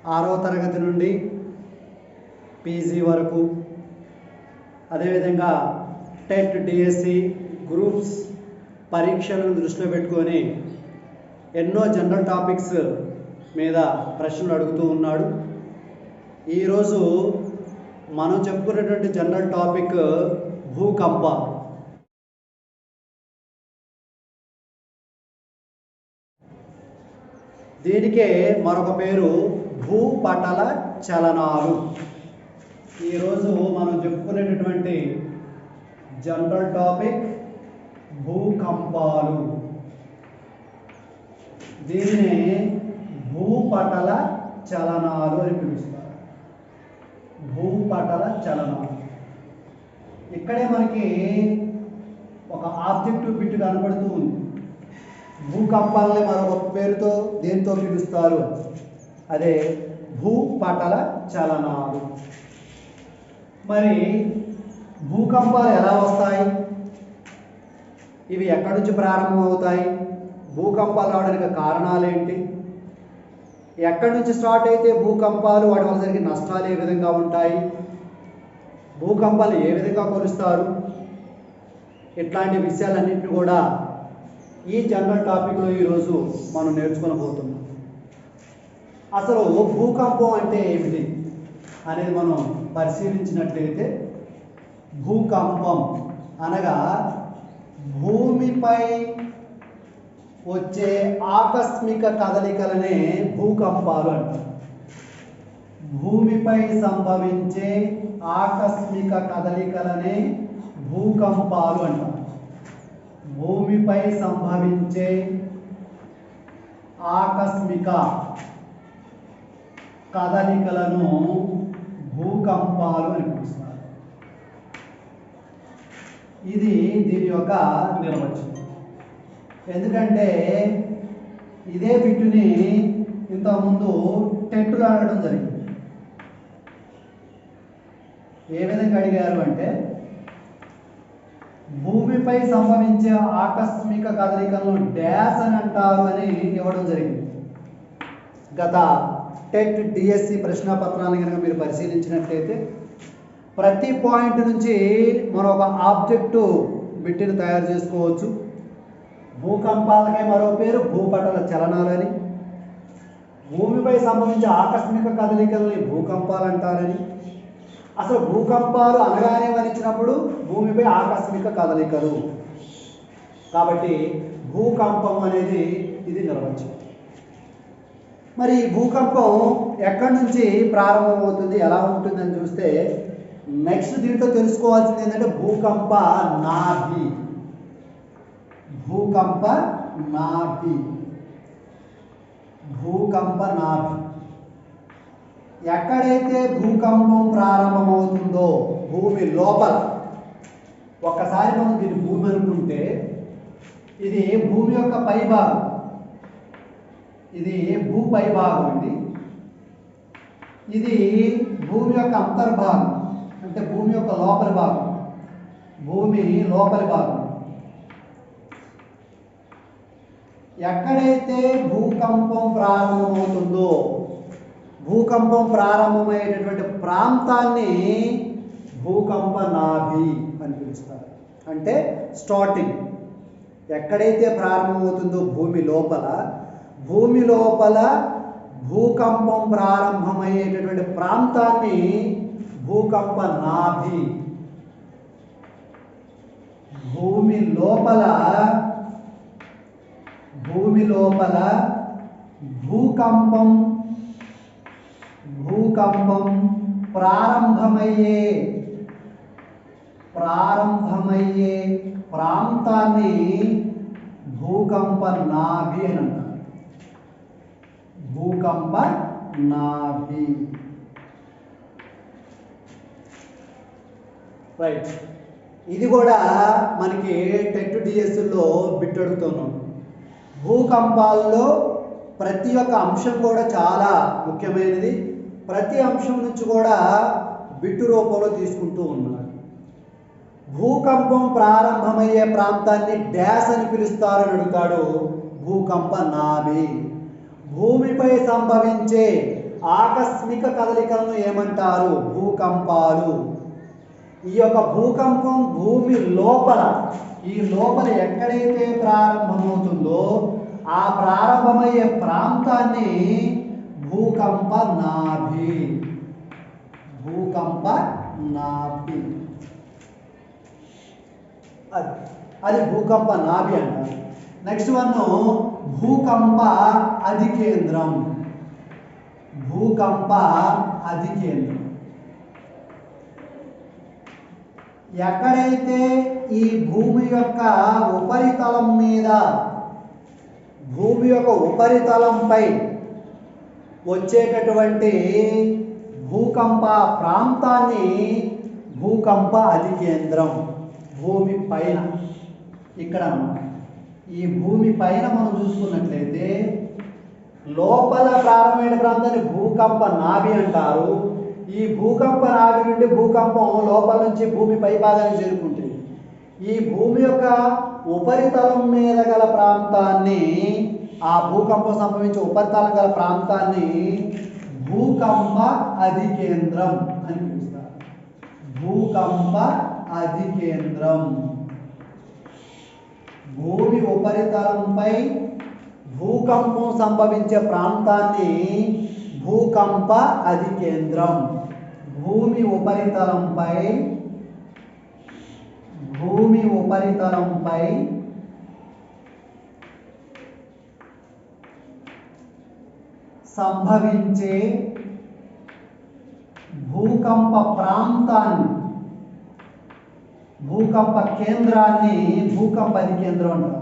6వ తరగతి నుండి పీజీ వరకు, అదేవిధంగా టెట్ డిఎస్సి గ్రూప్స్ పరీక్షలను దృష్టిలో పెట్టుకొని ఎన్నో జనరల్ టాపిక్స్ మీద ప్రశ్నలు అడుగుతూ ఉన్నాడు. ఈరోజు మనం చెప్పుకునేటువంటి జనరల్ టాపిక్ భూకంప. దీనికే మరొక పేరు భూపటల చలనాలు. ఈరోజు మనం చెప్పుకునేటటువంటి జనరల్ టాపిక్ భూకంపాలు. దీనినే భూపటల చలనాలు అని పిలుస్తారు. భూపటల చలనాలు. ఇక్కడే మనకి ఒక ఆబ్జెక్టివ్ బిట్ కనపడుతూ ఉంది. భూకంపాలని మరొక పేరుతో దేంతో పిలుస్తారు? అదే భూపటల చలనాలు. మరి భూకంపాలు ఎలా వస్తాయి? ఇవి ఎక్కడి నుంచి ప్రారంభం అవుతాయి? భూకంపాలు రావడానికి కారణాలు ఏంటి? ఎక్కడి నుంచి స్టార్ట్ అయితే భూకంపాలు, వాటి వల్ల జరిగే నష్టాలు ఏ విధంగా ఉంటాయి? భూకంపాలు ఏ విధంగా కొలుస్తారు? ఇట్లాంటి విషయాలన్నింటినీ కూడా ఈ జనరల్ టాపిక్లో ఈరోజు మనం నేర్చుకోబోతున్నాం. అసలు భూకంపం అంటే ఏమిటి అనేది మనం పరిశీలించినట్లయితే, భూకంపం అనగా భూమిపై వచ్చే ఆకస్మిక కదలికలనే భూకంపాలు అంటారు. భూమిపై సంభవించే ఆకస్మిక కదలికలనే భూకంపాలు అంటారు. భూమిపై సంభవించే ఆకస్మిక కదలికలను భూకంపాలు అని పిలుస్తారు. ఇది దీని యొక్క నిర్వచనం. ఎందుకంటే ఇదే బిట్టుని ఇంతకుముందు టెట్టులో అడగడం జరిగింది. ఏ విధంగా అడిగారు అంటే, భూమిపై సంభవించే ఆకస్మిక కదలికలను డ్యాష్ అని అంటారు అని ఇవ్వడం జరిగింది. గత టెట్ డిఎస్సి ప్రశ్నపత్రాన్ని కనుక మీరు పరిశీలించినట్లయితే, ప్రతి పాయింట్ నుంచి మనం ఒక ఆబ్జెక్టు బిట్టిని తయారు చేసుకోవచ్చు. భూకంపాలకే మరో పేరు భూపటల చలనాలని, భూమిపై సంభవించే ఆకస్మిక కదలికలని భూకంపాలు అంటారని, అసలు భూకంపాలు అనగానే వరించినప్పుడు భూమిపై ఆకస్మిక కదలికలు. కాబట్టి భూకంపం అనేది ఇది నిర్వచనం. మరి ఈ భూకంపం ఎక్కడి నుంచి ప్రారంభమవుతుంది, ఎలా ఉంటుందని చూస్తే, నెక్స్ట్ దీంట్లో తెలుసుకోవాల్సింది ఏంటంటే భూకంప నాభి. భూకంప నాభి. భూకంప నాభి. ఎక్కడైతే భూకంపం ప్రారంభమవుతుందో భూమి లోపల, ఒక్కసారి మనం దీన్ని భూమి అనుకుంటే, ఇది భూమి యొక్క పైభాగం, ఇది భూ పైభాగం అండి. ఇది భూమి యొక్క అంతర్భాగం, అంటే భూమి యొక్క లోపలి భాగం, భూమి లోపలి భాగం. ఎక్కడైతే భూకంపం ప్రారంభమవుతుందో, భూకంపం ప్రారంభమయ్యేటటువంటి ప్రాంతాన్ని భూకంప నాభి అని పిలుస్తారు. అంటే స్టార్టింగ్ ఎక్కడైతే ప్రారంభమవుతుందో భూమి లోపల, భూమి లోపల భూకంపం ప్రారంభమయ్యేటటువంటి ప్రాంతాన్ని భూకంప నాభి. భూమి లోపల భూకంపం ప్రారంభమయ్యే ప్రాంతాన్ని భూకంప నాభి అని అంటారు. భూకంప నాభి. రైట్. ఇది కూడా మనకి టెట్ డిఎస్లో బిట్ అడుగుతున్నాం. భూకంపాల్లో ప్రతి ఒక్క అంశం కూడా చాలా ముఖ్యమైనది. ప్రతి అంశం నుంచి కూడా బిట్టు రూపంలో తీసుకుంటూ ఉన్నారు. భూకంపం ప్రారంభమయ్యే ప్రాంతాన్ని డ్యాష్ అని పిలుస్తారని అడుగుతాడు. భూకంప నాభి. భూమిపై సంభవించే ఆకస్మిక కదలికలను ఏమంటారు? భూకంపాలు. ఈ యొక్క భూకంపం భూమి లోపల, ఈ లోపల ఎక్కడైతే ప్రారంభమవుతుందో ఆ ప్రారంభమయ్యే ప్రాంతాన్ని భూకంప నాభి, భూకంప నాభి, అది భూకంప నాభి అంటారు. నెక్స్ట్ వన్ భూకంప అధికేంద్రం, భూకంప అధికేంద్రం. ఎక్కడైతే ఈ భూమి యొక్క ఉపరితలం మీద, భూమి యొక్క ఉపరితలంపై వచ్చేటటువంటి భూకంప ప్రాంతాన్ని భూకంప అధికేంద్రం. భూమి పైన ఇక్కడ ఈ భూమి పైన మనం చూసుకున్నట్లయితే లోపల ప్రారంభమైన ప్రాంతాన్ని భూకంప నాభి అంటారు. ఈ భూకంప నాభి నుండి భూకంపం లోపల నుంచి భూమి పై భాగానికి చేరుకుంటుంది. ఈ భూమి యొక్క ఉపరితలం మీద గల ప్రాంతాన్ని, ఆ భూకంపం సంభవించే ఉపరితలం గల ప్రాంతాన్ని భూకంప అధికేంద్రం అని పిలుస్తారు. భూకంప అధికేంద్రం. భూమి ఉపరితలంపై భూకంపం సంభవించే ప్రాంతాన్ని భూకంప అధికేంద్రం. భూమి ఉపరితలంపై, భూమి ఉపరితలంపై సంభవించే భూకంప ప్రాంతాన్ని, భూకంప కేంద్రాన్ని భూకంప అధికేంద్రం అంటారు.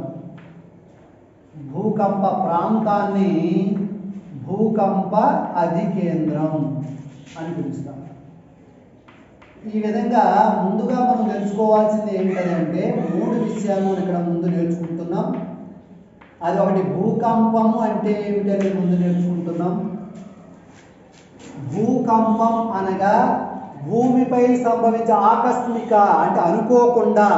భూకంప ప్రాంతాన్ని భూకంప అధికేంద్రం అని పిలుస్తాం. ఈ విధంగా ముందుగా మనం తెలుసుకోవాల్సింది ఏమిటంటే 3 విషయాలు మనం ఇక్కడ ముందు నేర్చుకుంటున్నాం. అది ఒకటి భూకంపము అంటే ఏమిటి అనేది ముందు నేర్చుకుంటున్నాం. భూకంపం అనగా భూమిపై సంభవించే ఆకస్మిక, అంటే అనుకోకుండా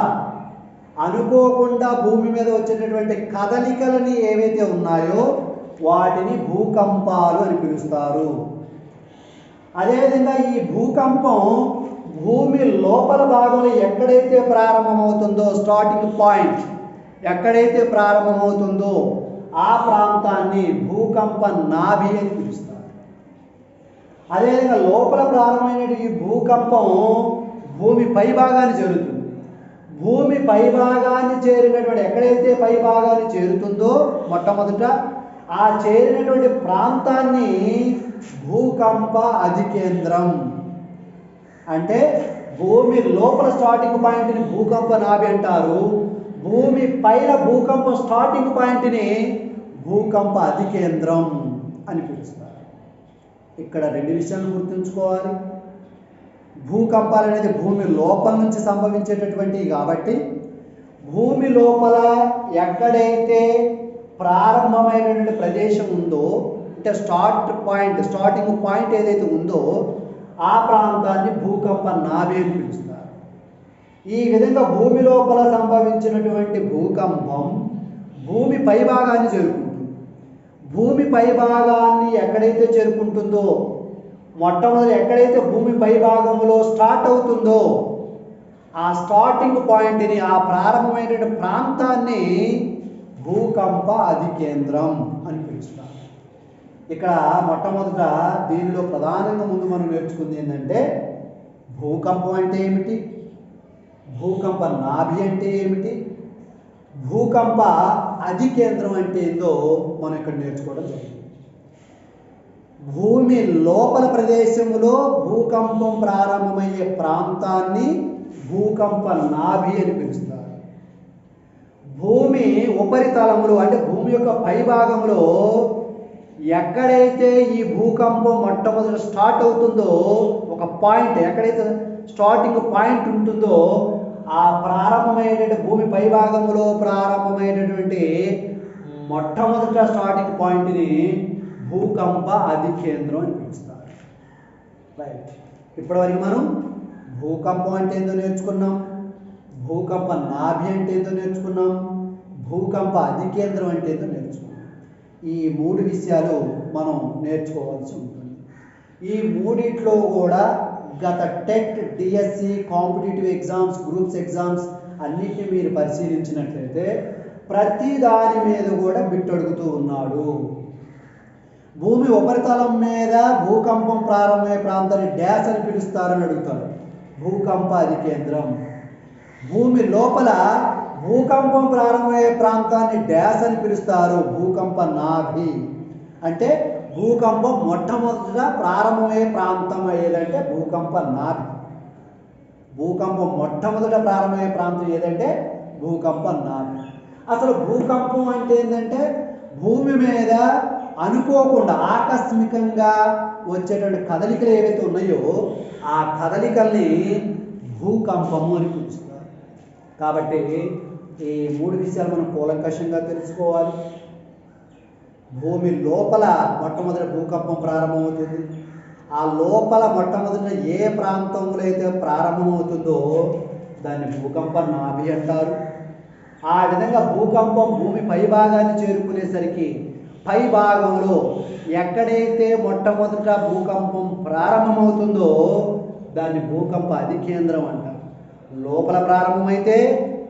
భూమి మీద వచ్చేటటువంటి కదలికలని ఏవైతే ఉన్నాయో వాటిని భూకంపాలు అని పిలుస్తారు. అదేవిధంగా ఈ భూకంపం భూమి లోపల భాగంలో ఎక్కడైతే ప్రారంభమవుతుందో, స్టార్టింగ్ పాయింట్ ఎక్కడైతే ప్రారంభమవుతుందో ఆ ప్రాంతాన్ని భూకంప నాభి అని పిలుస్తారు. అదేవిధంగా లోపల ప్రారంభమైన ఈ భూకంపం భూమి పై భాగాన్ని చేరుతుంది. భూమి పై భాగాన్ని చేరినటువంటి, ఎక్కడైతే పై భాగాన్ని చేరుతుందో మొట్టమొదట ఆ చేరినటువంటి ప్రాంతాన్ని భూకంప అధికేంద్రం, అంటే భూమి లోపల స్టార్టింగ్ పాయింట్ని భూకంప నాభి అంటారు. భూమి పైన భూకంపం స్టార్టింగ్ పాయింట్ని భూకంప అధికేంద్రం అని పిలుస్తారు. ఇక్కడ 2 విషయాలను గుర్తుంచుకోవాలి. భూకంపాలు అనేది భూమి లోపల నుంచి సంభవించేటటువంటివి కాబట్టి భూమి లోపల ఎక్కడైతే ప్రారంభమైనటువంటి ప్రదేశం ఉందో, అంటే స్టార్టింగ్ పాయింట్ ఏదైతే ఉందో ఆ ప్రాంతాన్ని భూకంప నాభి అని పిలుస్తారు. ఈ విధంగా భూమి లోపల సంభవించినటువంటి భూకంపం భూమి పై భాగాన్ని చేరుకుంటుంది. భూమి పై భాగాన్ని ఎక్కడైతే చేరుకుంటుందో, మొట్టమొదటి ఎక్కడైతే భూమి పై భాగంలో స్టార్ట్ అవుతుందో ఆ స్టార్టింగ్ పాయింట్ని, ఆ ప్రారంభమైనటువంటి ప్రాంతాన్ని భూకంప అధికేంద్రం అని పిలుస్తారు. ఇక్కడ మొట్టమొదట దీనిలో ప్రధానంగా ముందు మనం నేర్చుకుంది ఏంటంటే భూకంపం అంటే ఏమిటి, భూకంప నాభి అంటే ఏమిటి, భూకంప అధికేంద్రం అంటే ఏందో మనం ఇక్కడ నేర్చుకోవడం జరిగింది. భూమి లోపల ప్రదేశంలో భూకంపం ప్రారంభమయ్యే ప్రాంతాన్ని భూకంప నాభి అని పిలుస్తారు. భూమి ఉపరితలంలో, అంటే భూమి యొక్క పై భాగంలో ఎక్కడైతే ఈ భూకంపం మొట్టమొదటి స్టార్ట్ అవుతుందో, ఒక పాయింట్ ఎక్కడైతే స్టార్టింగ్ పాయింట్ ఉంటుందో ఆ ప్రారంభమైనటువంటి భూమి పై భాగంలో ప్రారంభమైనటువంటి మొట్టమొదట స్టార్టింగ్ పాయింట్ని భూకంప అధికేంద్రం అని పిలుస్తారు. రైట్, ఇప్పటివరకు మనం భూకంపం అంటే ఏందో నేర్చుకున్నాం, భూకంప నాభి అంటే ఏందో నేర్చుకున్నాం, భూకంప అధికేంద్రం అంటే ఏందో నేర్చుకున్నాం. ఈ 3 విషయాలు మనం నేర్చుకోవాల్సి ఉంటుంది. ఈ మూడిట్లో కూడా గత TET, DSC, competitive exams, groups exams అన్నిటిని మీరు పరిశీలించినట్లయితే ప్రతి దాని మీద కూడా బిట్ అడుగుతూ ఉన్నాడు. భూమి ఉపరితలం మీద భూకంపం ప్రారంభమయ్యే ప్రాంతాన్ని డ్యాష్ అని పిలుస్తారని అడుగుతాడు. భూకంప అధికేంద్రం. భూమి లోపల భూకంపం ప్రారంభమయ్యే ప్రాంతాన్ని డ్యాష్ అని పిలుస్తారు. భూకంప నాభి. అంటే భూకంపం మొట్టమొదటిగా ప్రారంభమయ్యే ప్రాంతం ఏదంటే భూకంప నాభి. భూకంపం మొట్టమొదట ప్రారంభమయ్యే ప్రాంతం ఏదంటే భూకంప నాభి. అసలు భూకంపం అంటే ఏంటంటే భూమి మీద అనుకోకుండా ఆకస్మికంగా వచ్చేటువంటి కదలికలు ఏవైతే ఉన్నాయో ఆ కదలికల్ని భూకంపము అని పిలుస్తారు. కాబట్టి ఈ మూడు విషయాలు మనం కూలంకషంగా తెలుసుకోవాలి. భూమి లోపల మొట్టమొదటి భూకంపం ప్రారంభమవుతుంది. ఆ లోపల మొట్టమొదట ఏ ప్రాంతంలో అయితే ప్రారంభమవుతుందో దాన్ని భూకంప నాభి అంటారు. ఆ విధంగా భూకంపం భూమి పై భాగాన్ని చేరుకునేసరికి పై భాగంలో ఎక్కడైతే మొట్టమొదట భూకంపం ప్రారంభమవుతుందో దాన్ని భూకంప అధికేంద్రం అంటారు. లోపల ప్రారంభమైతే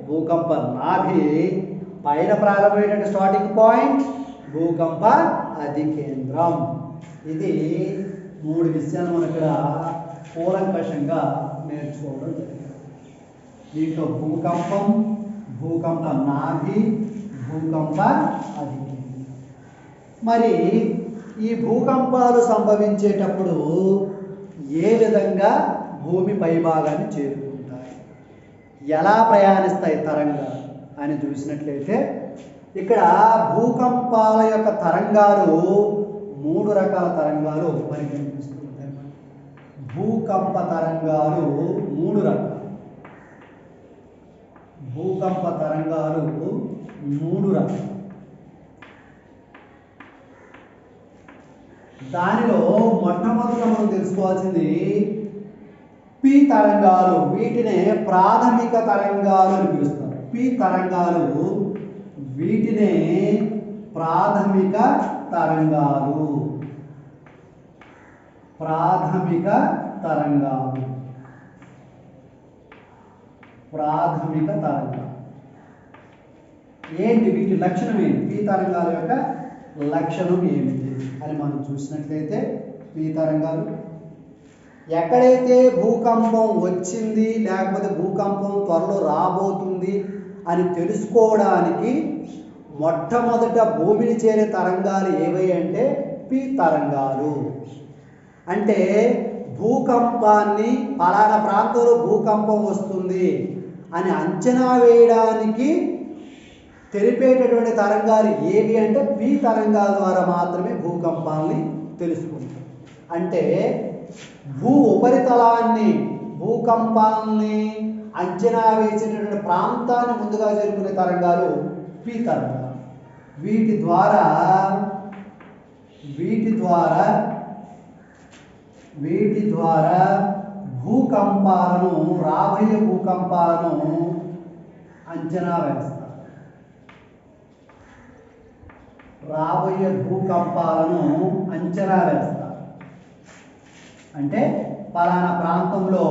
భూకంప నాభి, పైన ప్రారంభమైనటువంటి స్టార్టింగ్ పాయింట్ భూకంప అధికేంద్రం. ఇది మూడు విషయాలు మనం ఇక్కడ కూలంకషంగా నేర్చుకోవడం జరిగింది. దీంట్లో భూకంపం, భూకంప నాభి, భూకంప అధికేంద్రం. మరి ఈ భూకంపాలు సంభవించేటప్పుడు ఏ విధంగా భూమి పైభాగాన్ని చేరుకుంటాయి, ఎలా ప్రయాణిస్తాయి తరంగాలు అని చూసినట్లయితే ఇక్కడ భూకంపాల యొక్క తరంగాలు మూడు రకాల తరంగాలు మనకి కనిపిస్తుంటాయి. భూకంప తరంగాలు మూడు రకాలు. భూకంప తరంగాలు మూడు రకాలు. దానిలో మొట్టమొదట మనం తెలుసుకోవాల్సింది పి తరంగాలు. వీటినే ప్రాథమిక తరంగాలు అని పిలుస్తారు. పి తరంగాలు, వీటినే ప్రాథమిక తరంగాలు. ప్రాథమిక తరంగాలు. ప్రాథమిక తరంగాలు ఏంటి? వీటి లక్షణం ఏంటి? పి తరంగాల యొక్క లక్షణం ఏమిటి అని మనం చూసినట్లయితే పి తరంగాలు ఎక్కడైతే భూకంపం వచ్చింది లేకపోతే భూకంపం త్వరలో రాబోతుంది అని తెలుసుకోవడానికి మొట్టమొదట భూమిని చేరే తరంగాలు ఏవై అంటే పి తరంగాలు. అంటే భూకంపాన్ని పలానా ప్రాంతంలో భూకంపం వస్తుంది అని అంచనా వేయడానికి తెలిపేటటువంటి తరంగాలు ఏవి అంటే పి తరంగాల ద్వారా మాత్రమే భూకంపాన్ని తెలుసుకుంటాం. అంటే భూ ఉపరితలాన్ని, భూకంపాన్ని అంచనా వేసేటటువంటి ప్రాంతాన్ని ముందుగా చేరుకునే తరంగాలు పి తరంగాలు. వీటి ద్వారా భూకంపాలను, రాబోయే భూకంపాలను అంచనా వేస్తారు. రాబోయే భూకంపాలను అంచనా వేస్తారు. అంటే పలానా ప్రాంతంలో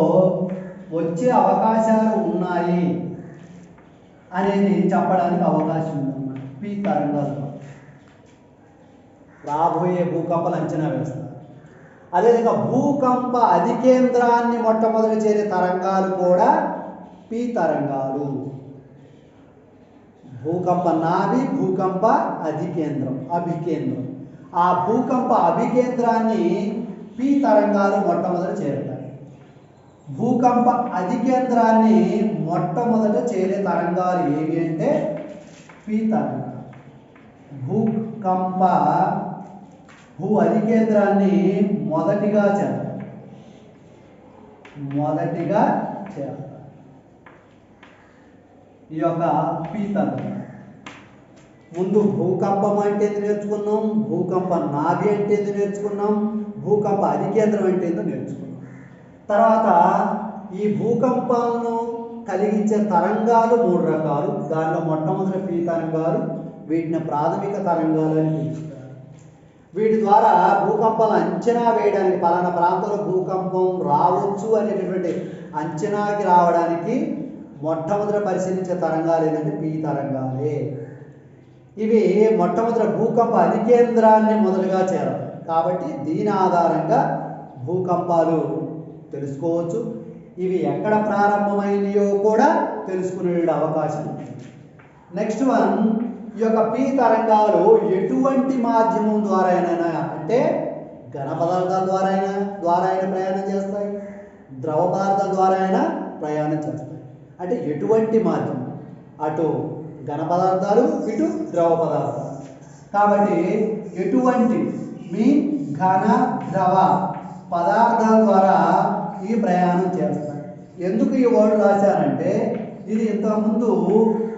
వచ్చే అవకాశాలు ఉన్నాయి అనేది చెప్పడానికి అవకాశం ఉందన్నమాట. పి తరంగాలు రాబోయే భూకంపాలు అంచనా వేస్తారు. అదేవిధంగా భూకంప అధికేంద్రాన్ని మొట్టమొదటి చేరే తరంగాలు కూడా పి తరంగాలు. భూకంప నాభి, భూకంప అధికేంద్రం, అభికేంద్రం. ఆ భూకంప అభికేంద్రాన్ని పి తరంగాలు మొట్టమొదట చేరుతాయి. భూకంప అధికేంద్రాన్ని మొట్టమొదట చేరే తరంగాలు ఏవి అంటే పి తరంగాలు. భూ అధికేంద్రాన్ని మొదటిగా చేస్తారు. ఈ యొక్క పి తరంగం. ముందు భూకంపం అంటే ఏందో నేర్చుకున్నాం, భూకంప నాభి అంటే ఏందో నేర్చుకున్నాం, భూకంప అధికేంద్రం అంటే ఏందో నేర్చుకున్నాం. తర్వాత ఈ భూకంపాలను కలిగించే తరంగాలు మూడు రకాలు. దానిలో మొట్టమొదటి పి తరంగాలు. వీటిని ప్రాథమిక తరంగాలు అని పిలుస్తారు. వీటి ద్వారా భూకంపాలను అంచనా వేయడానికి పలానా ప్రాంతంలో భూకంపం రావచ్చు అనేటటువంటి అంచనాకి రావడానికి మొట్టమొదట పరిశీలించే తరంగాలు ఏంటంటే పి తరంగాలే. ఇవి మొట్టమొదట భూకంప అధికేంద్రాన్ని మొదలుగా చేరాలి కాబట్టి దీని ఆధారంగా భూకంపాలు తెలుసుకోవచ్చు. ఇవి ఎక్కడ ప్రారంభమైనయో కూడా తెలుసుకునే అవకాశం ఉంది. నెక్స్ట్ వన్, ఈ యొక్క పి తరంగాలు ఎటువంటి మాధ్యమం ద్వారా అయినా అంటే ఘన పదార్థాల ద్వారా అయినా ప్రయాణం చేస్తాయి, ద్రవ పదార్థాల ద్వారా అయినా ప్రయాణం చేస్తాయి. అంటే ఎటువంటి మాధ్యమం, అటు ఘన పదార్థాలు ఇటు ద్రవ పదార్థాలు. కాబట్టి ఎటువంటి మీ ఘన ద్రవ పదార్థాల ద్వారా ఈ ప్రయాణం చేస్తాయి. ఎందుకు ఈ వర్డ్ రాశారంటే ఇది ఇంతకుముందు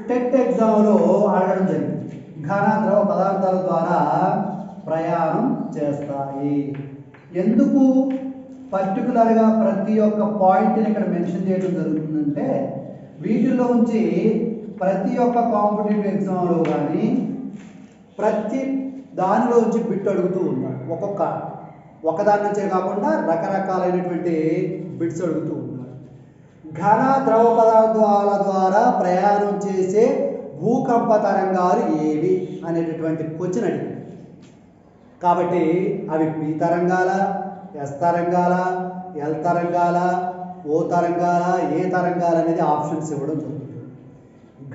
టెట్ ఎగ్జామ్లో అడగడం జరిగింది. ఘన ద్రవ పదార్థాల ద్వారా ప్రయాణం చేస్తాయి. ఎందుకు పర్టికులర్గా ప్రతి ఒక్క పాయింట్ని ఇక్కడ మెన్షన్ చేయడం జరుగుతుందంటే వీటిలోంచి ప్రతి ఒక్క కాంపిటేటివ్ ఎగ్జామ్లో కానీ ప్రతి దానిలోంచి బిట్ అడుగుతూ ఉన్నాడు. ఒకదాని నుంచే కాకుండా రకరకాలైనటువంటి బిట్స్ అడుగుతూ ఉన్నారు. ఘన ద్రవ పదార్థాల ద్వారా ప్రయాణం చేసే భూకంప తరంగాలు ఏవి అనేటటువంటి క్వశ్చన్ అడిగింది. కాబట్టి అవి పి తరంగాల, ఎస్ తరంగాల, ఎల్ తరంగాల, ఓ తరంగాల, ఏ తరంగాల అనేది ఆప్షన్స్ ఇవ్వడం జరుగుతుంది.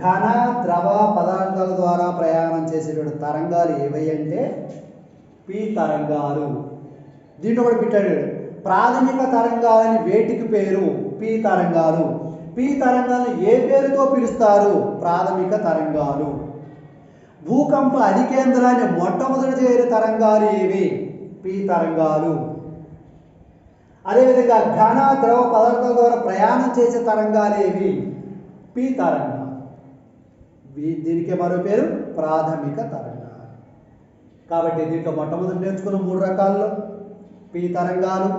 ఘన ద్రవ పదార్థాల ద్వారా ప్రయాణం చేసేటువంటి తరంగాలు ఏవి అంటే పి తరంగాలు. దీంట్లో కూడా పెట్టాడు ప్రాథమిక తరంగాలని వేటికి పేరు పి తరంగాలు. పి తరంగాలను ఏ పేరుతో పిలుస్తారు? ప్రాథమిక తరంగాలు. భూకంప అధికేంద్రాన్ని మొట్టమొదటి చేరే తరంగాలు ఏవి? పి తరంగాలు. అదేవిధంగా ఘన ద్రవ పదార్థాల ద్వారా ప్రయాణం చేసే తరంగాలు ఏవి? పి తరంగాలు. దీనికే మరో పేరు ప్రాథమిక తరంగాలు. కాబట్టి దీంట్లో మొట్టమొదటి నేర్చుకున్న 3 రకాల్లో పి తరంగాలు,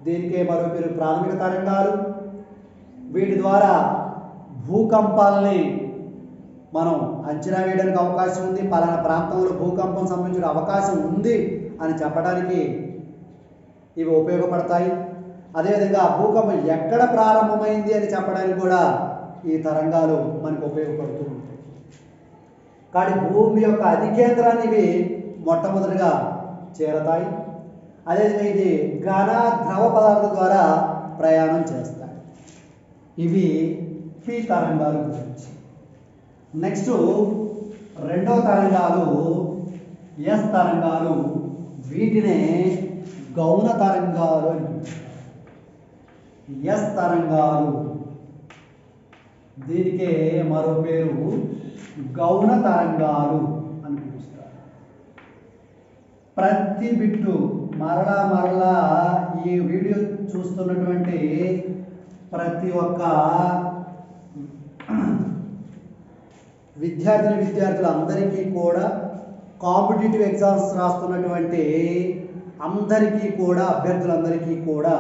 దీనికే మరో పేరు ప్రాథమిక తరంగాలు. వీటి ద్వారా భూకంపాలని మనం అంచనా వేయడానికి అవకాశం ఉంది. పలానా ప్రాంతంలో భూకంపం సంబంధించిన అవకాశం ఉంది అని చెప్పడానికి ఇవి ఉపయోగపడతాయి. అదేవిధంగా భూకంపం ఎక్కడ ప్రారంభమైంది అని చెప్పడానికి కూడా ఈ తరంగాలు మనకు ఉపయోగపడుతూ ఉంటాయి. కానీ భూమి యొక్క అధికేంద్రాన్ని ఇవి మొట్టమొదటిగా చేరతాయి. అదేవిధంగా ఇది ఘన ద్రవ పదార్థం ద్వారా ప్రయాణం చేస్తాయి. ఇవి పి తరంగాలు గురించి. నెక్స్ట్ రెండవ తరంగాలు ఎస్ తరంగాలు. వీటినే గౌణ తరంగాలు అని పిలుస్తారు. ఎస్ తరంగాలు, దీనికే మరో పేరు గౌణ తరంగాలు అని పిలుస్తారు. ప్రతి బిట్టు మరలా ఈ వీడియో చూస్తున్నటువంటి ప్రతి ఒక్క విద్యార్థులందరికీ కూడా కాంపిటేటివ్ ఎగ్జామ్స్ రాస్తున్నటువంటి అందరికీ కూడా అభ్యర్థులందరికీ కూడా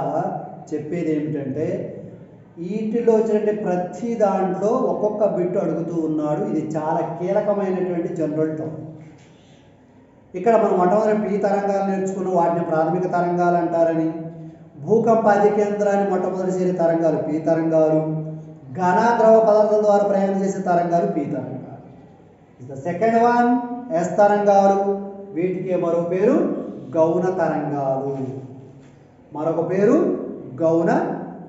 చెప్పేది ఏమిటంటే వీటిలో వచ్చినటువంటి ప్రతి దాంట్లో ఒక్కొక్క బిట్ అడుగుతూ ఉన్నాడు. ఇది చాలా కీలకమైనటువంటి జనరల్ టాపిక్. ఇక్కడ మనం మొట్టమొదటి పి తరంగాలు నేర్చుకున్న వాటిని ప్రాథమిక తరంగాలు అంటారని, భూకంప అధికేంద్రాన్ని మొట్టమొదటి చేరే తరంగాలు పి తరంగాలు, ఘన ద్రవ పదార్థాల ద్వారా ప్రయాణం చేసే తరంగాలు పి తరంగాలు. ద సెకండ్ వన్ ఎస్ తరంగాలు. వీటికి మరో పేరు గౌణ తరంగాలు. మరొక పేరు గౌణ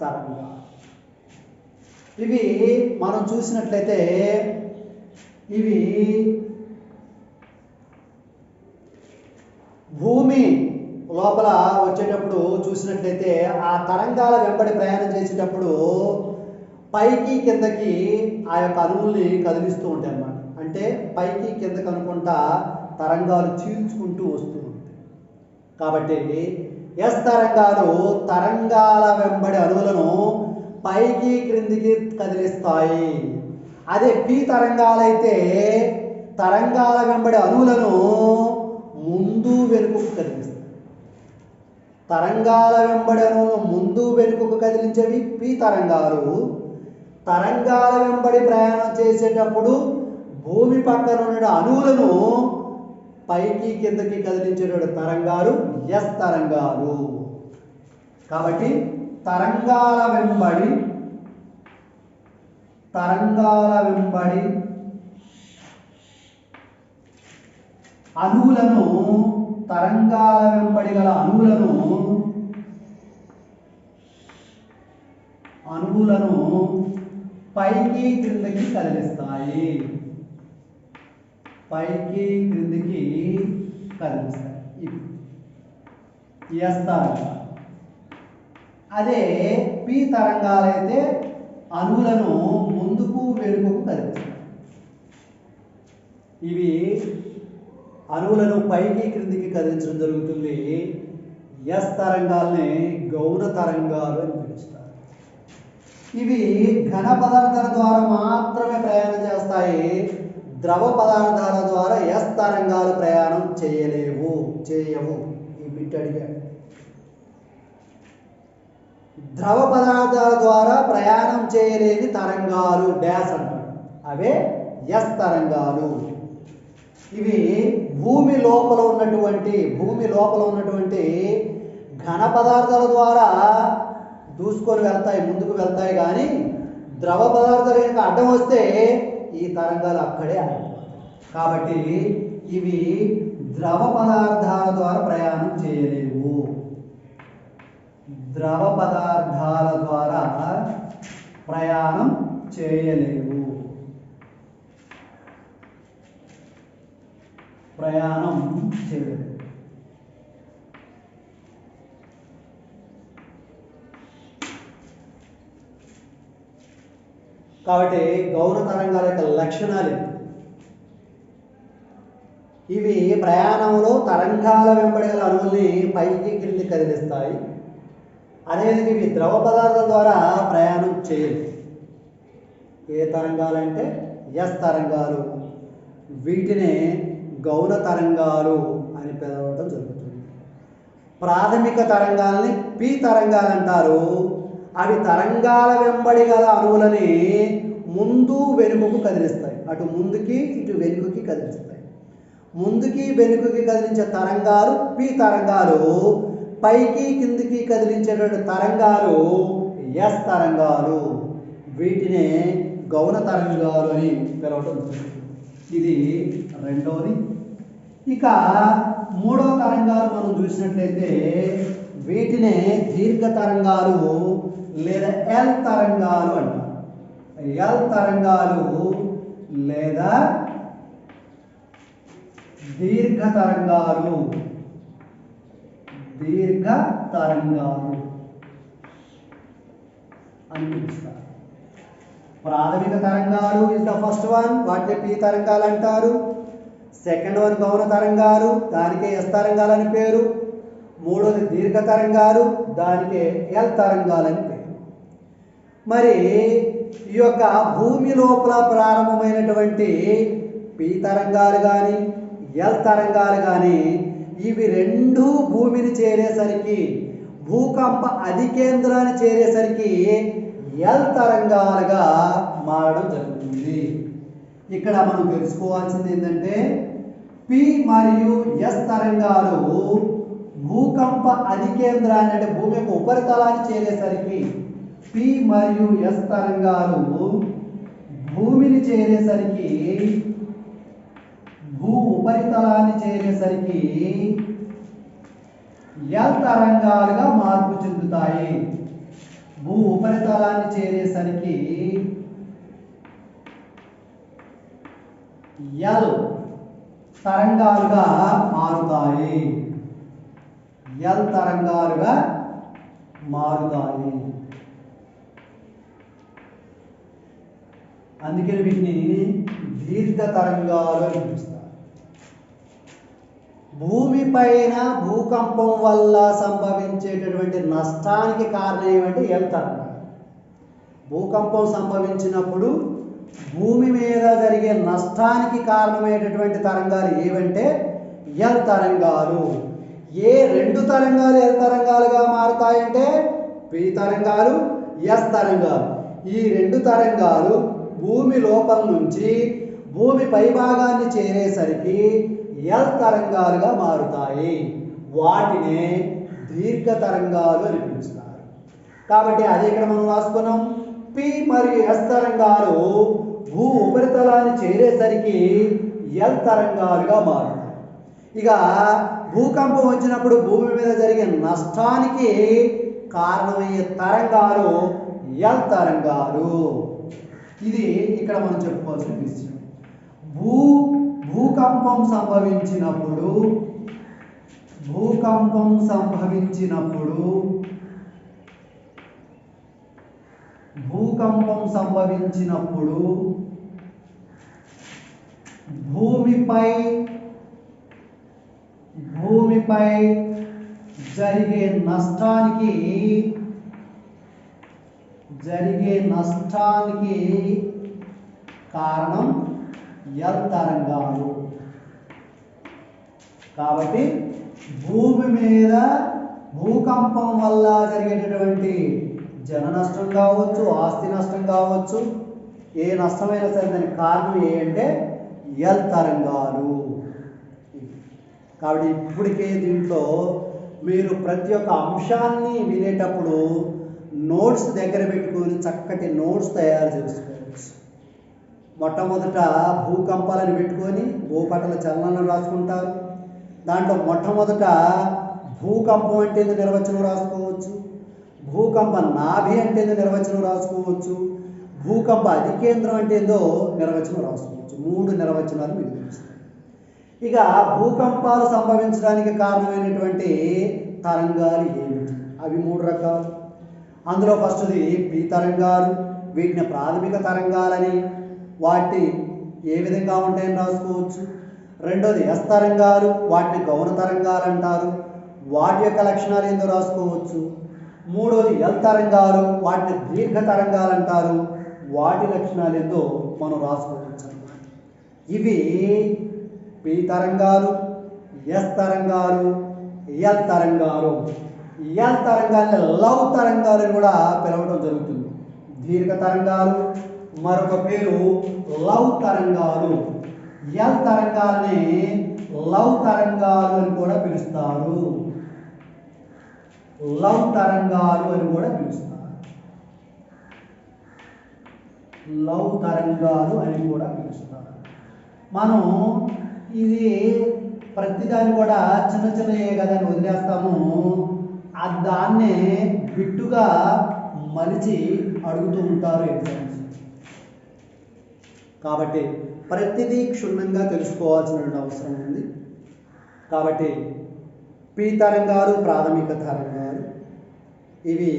తరంగాలు. ఇవి మనం చూసినట్లయితే ఇవి భూమి లోపల వచ్చేటప్పుడు చూసినట్లయితే ఆ తరంగాల వెంబడి ప్రయాణం చేసేటప్పుడు పైకి కిందకి ఆ యొక్క అణువుల్ని కదిలిస్తూ ఉంటాయి అన్నమాట. అంటే పైకి కిందకి అనుకుంటా తరంగాలు చీల్చుకుంటూ వస్తూ ఉంటాయి. కాబట్టి ఎస్ తరంగాలు తరంగాల వెంబడి అణువులను పైకి క్రిందికి కదిలిస్తాయి. అదే పి తరంగాలైతే తరంగాల వెంబడి అణువులను ముందు వెనుకకు కదిలిస్తాయి. తరంగాల వెంబడి అణువులను ముందు వెనుకకు కదిలించేవి పి తరంగాలు. తరంగాల వెంబడి ప్రయాణం చేసేటప్పుడు భూమి పక్కన ఉన్న అణువులను పైకి కిందకి కదిలించేటువంటి తరంగాలు ఎస్ తరంగాలు. కాబట్టి తరంగాల వెంబడి అణువులను తరంగాల వెంబడి గల అణువులను పైకి క్రిందకి కదిలిస్తాయి. ఎస్ తరంగాలు. అదే పి తరంగాలైతే అణువులను ముందుకు వెనుకకు కదిలిస్తాయి. ఇవి అణువులను పైకి క్రిందికి కదిలించడం జరుగుతుంది. ఎస్ తరంగాల్ని గౌణ తరంగాలు అని పిలుస్తారు. ఇవి ఘన పదార్థాల ద్వారా మాత్రమే ప్రయాణం చేస్తాయి. ద్రవ పదార్థాల ద్వారా ఎస్ తరంగాలు ప్రయాణం చేయవు. ఈ బిట్ అడిగాడు. ద్రవ పదార్థాల ద్వారా ప్రయాణం చేయలేని తరంగాలు డాష్ అంటారు. అవే ఎస్ తరంగాలు. ఇవి భూమి లోపల ఉన్నటువంటి ఘన పదార్థాల ద్వారా దూసుకొని వెళ్తాయి, ముందుకు వెళ్తాయి. కానీ ద్రవ పదార్థాలు కనుక అడ్డం వస్తే ఈ తరంగాలు అక్కడే ఆగిపోతాయి. కాబట్టి ఇవి ద్రవ పదార్థాల ద్వారా ప్రయాణం చేయలేవు. కాబట్టి గౌణ తరంగాల యొక్క లక్షణాలు ఇవి ప్రయాణంలో తరంగాల వెంబడి గల అణువుల్ని పైకి క్రిందికి కదిలిస్తాయి. అదేవిధంగా ఇవి ద్రవ పదార్థాల ద్వారా ప్రయాణం చేయవు. ఏ తరంగాలంటే ఎస్ తరంగాలు. వీటినే గౌణ తరంగాలు అని పిలవడం జరుగుతుంది. ప్రాథమిక తరంగాల్ని పి తరంగాలు అంటారు. అవి తరంగాల వెంబడి గల అణువులని ముందు వెనుకకు కదిలిస్తాయి. అటు ముందుకి ఇటు వెనుకకి కదిలిస్తాయి. ముందుకి వెనుకకి కదిలించే తరంగాలు పి తరంగాలు. పైకి కిందికి కదిలించేటువంటి తరంగాలు ఎస్ తరంగాలు. వీటినే గౌణ తరంగాలు అని పిలవటం జరుగుతుంది. ఇది రెండవది. ఇక మూడవ తరంగాలు మనం చూసినట్లయితే వీటినే దీర్ఘ తరంగాలు లేదా ఎల్ తరంగాలు అంటారు. ఎల్ తరంగాలు లేదా దీర్ఘ తరంగాలు అని పిలుస్తారు. ప్రాథమిక తరంగాలు ఇస్ ద ఫస్ట్ వన్, వాటిని పి తరంగాలు అంటారు. సెకండ్ వన్ గౌణ తరంగాలు, దానికే ఎస్ తరంగాలు అని పేరు. మూడోది దీర్ఘ తరంగాలు, దానికే ఎల్ తరంగాలు అని పేరు. మరి ఈ యొక్క భూమి లోపల ప్రారంభమైనటువంటి పి తరంగాలు కానీ ఎల్ తరంగాలు కానీ ఇవి రెండు భూమిని చేరేసరికి, భూకంప అధికేంద్రాన్ని చేరేసరికి ఎల్ తరంగాలుగా మారడం జరుగుతుంది. ఇక్కడ మనం తెలుసుకోవాల్సింది ఏంటంటే పి మరియు ఎస్ తరంగాలు భూకంప అధికేంద్రాన్ని అంటే భూమి యొక్క ఉపరితలాన్ని చేరేసరికి, పి మరియు ఎస్ తరంగాలు భూమిని చేరేసరికి, భూ ఉపరితలాన్ని చేరేసరికి ఎల్ తరంగాలుగా మార్పు చెందుతాయి. భూ ఉపరితలాన్ని చేరేసరికి ఎల్ తరంగాలుగా మారుతాయి. ఎల్ తరంగాలుగా మారుతాయి. అందుకని వీటిని దీర్ఘ తరంగాలు అని పిలుస్తారు. భూమిపైన భూకంపం వల్ల సంభవించేటటువంటి నష్టానికి కారణం ఏమంటే ఎల్ తరంగాలు. భూకంపం సంభవించినప్పుడు భూమి మీద జరిగే నష్టానికి కారణమైనటువంటి తరంగాలు ఏవంటే ఎల్ తరంగాలు. ఏ రెండు తరంగాలు ఎల్ తరంగాలుగా మారుతాయంటే పి తరంగాలు, ఎస్ తరంగాలు. ఈ రెండు తరంగాలు భూమి లోపల నుంచి భూమి పైభాగాన్ని చేరేసరికి ఎల్ తరంగాలుగా మారుతాయి. వాటినే దీర్ఘ తరంగాలు అని పిలుస్తారు. కాబట్టి అదే ఇక్కడ మనం రాసుకున్నాం. పి మరియు ఎస్ తరంగాలు భూ ఉపరితలాన్ని చేరేసరికి ఎల్ తరంగాలుగా మారుతాయి. ఇక భూకంపం వచ్చినప్పుడు భూమి మీద జరిగే నష్టానికి కారణమయ్యే తరంగాలు ఎల్ తరంగాలు. ఇది ఇక్కడ మనం చెప్పుకోవాల్సిన విషయం. భూకంపం సంభవించినప్పుడు భూమిపై జరిగే నష్టానికి కారణం ఎల్ తరంగాలు. కాబట్టి భూమి మీద భూకంపం వల్ల జరిగేటటువంటి జన నష్టం కావచ్చు, ఆస్తి నష్టం కావచ్చు, ఏ నష్టమైనా సరే దానికి కారణం ఏంటంటే ఎల్ తరంగాలు. కాబట్టి ఇప్పటికే దీంట్లో మీరు ప్రతి ఒక్క అంశాన్ని వినేటప్పుడు నోట్స్ దగ్గర పెట్టుకొని చక్కటి నోట్స్ తయారు చేసుకోవచ్చు. మొట్టమొదట భూకంపాలను పెట్టుకొని భూపటల చలనాలను రాసుకుంటారు. దాంట్లో మొట్టమొదట భూకంపం అంటే నిర్వచనం రాసుకోవచ్చు, భూకంప నాభి అంటే నిర్వచనం రాసుకోవచ్చు, భూకంప అధికేంద్రం అంటే ఏందో నిర్వచనం రాసుకోవచ్చు. 3 నిర్వచనాలు మీకు తెలుస్తాయి. ఇక భూకంపాలు సంభవించడానికి కారణమైనటువంటి తరంగాలు ఏమిటి? అవి 3 రకాలు. అందులో ఫస్ట్ది పి తరంగాలు. వీటిని ప్రాథమిక తరంగాలని, వాటి ఏ విధంగా ఉంటాయని రాసుకోవచ్చు. రెండోది ఎస్ తరంగాలు. వాటిని గౌణ తరంగాలు అంటారు. వాటి యొక్క లక్షణాలు ఏందో రాసుకోవచ్చు. మూడోది ఎల్ తరంగాలు. వాటిని దీర్ఘ తరంగాలు అంటారు. వాటి లక్షణాలు ఏందో మనం రాసుకోవచ్చు. ఇవి పి తరంగాలు, ఎస్ తరంగాలు, ఎల్ తరంగాలు. ఎల్ తరంగాల్ని లవ్ తరంగాలు అని కూడా పిలవడం జరుగుతుంది. దీర్ఘ తరంగాలు, మరొక పేరు లవ్ తరంగాలు. ఎల్ తరంగాల్ని లవ్ తరంగాలు అని కూడా పిలుస్తారు. లవ్ తరంగాలు అని కూడా పిలుస్తారు. లవ్ తరంగాలు అని కూడా పిలుస్తారు. మనం ఇది ప్రతిదాన్ని కూడా చిన్న చిన్నయే కదా అని వదిలేస్తాము. దాన్నే బిట్టుగా మలిచి అడుగుతూ ఉంటారు ఎగ్జామ్స్. కాబట్టి ప్రతిదీ క్షుణ్ణంగా తెలుసుకోవాల్సిన అవసరం ఉంది. కాబట్టి పి తరంగాలు ప్రాథమిక తరంగాలు. ఇవి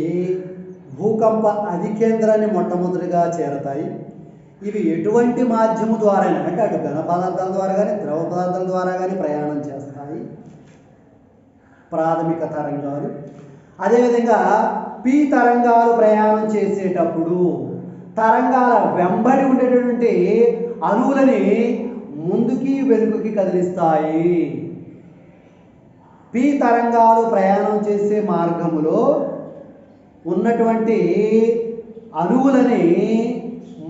భూకంప అధికేంద్రాన్ని మొట్టమొదటిగా చేరతాయి. ఇవి ఎటువంటి మాధ్యమం ద్వారా అంటే అటు ఘన పదార్థాల ద్వారా కానీ ద్రవ పదార్థాల ద్వారా కానీ ప్రయాణం చేస్తాయి. ప్రాథమిక తరంగాలు. అదేవిధంగా పి తరంగాలు ప్రయాణం చేసేటప్పుడు తరంగాల వెంబడి ఉండేటటువంటి అణువులని ముందుకి వెనుకకి కదిలిస్తాయి. పి తరంగాలు ప్రయాణం చేసే మార్గములో ఉన్నటువంటి అణువులని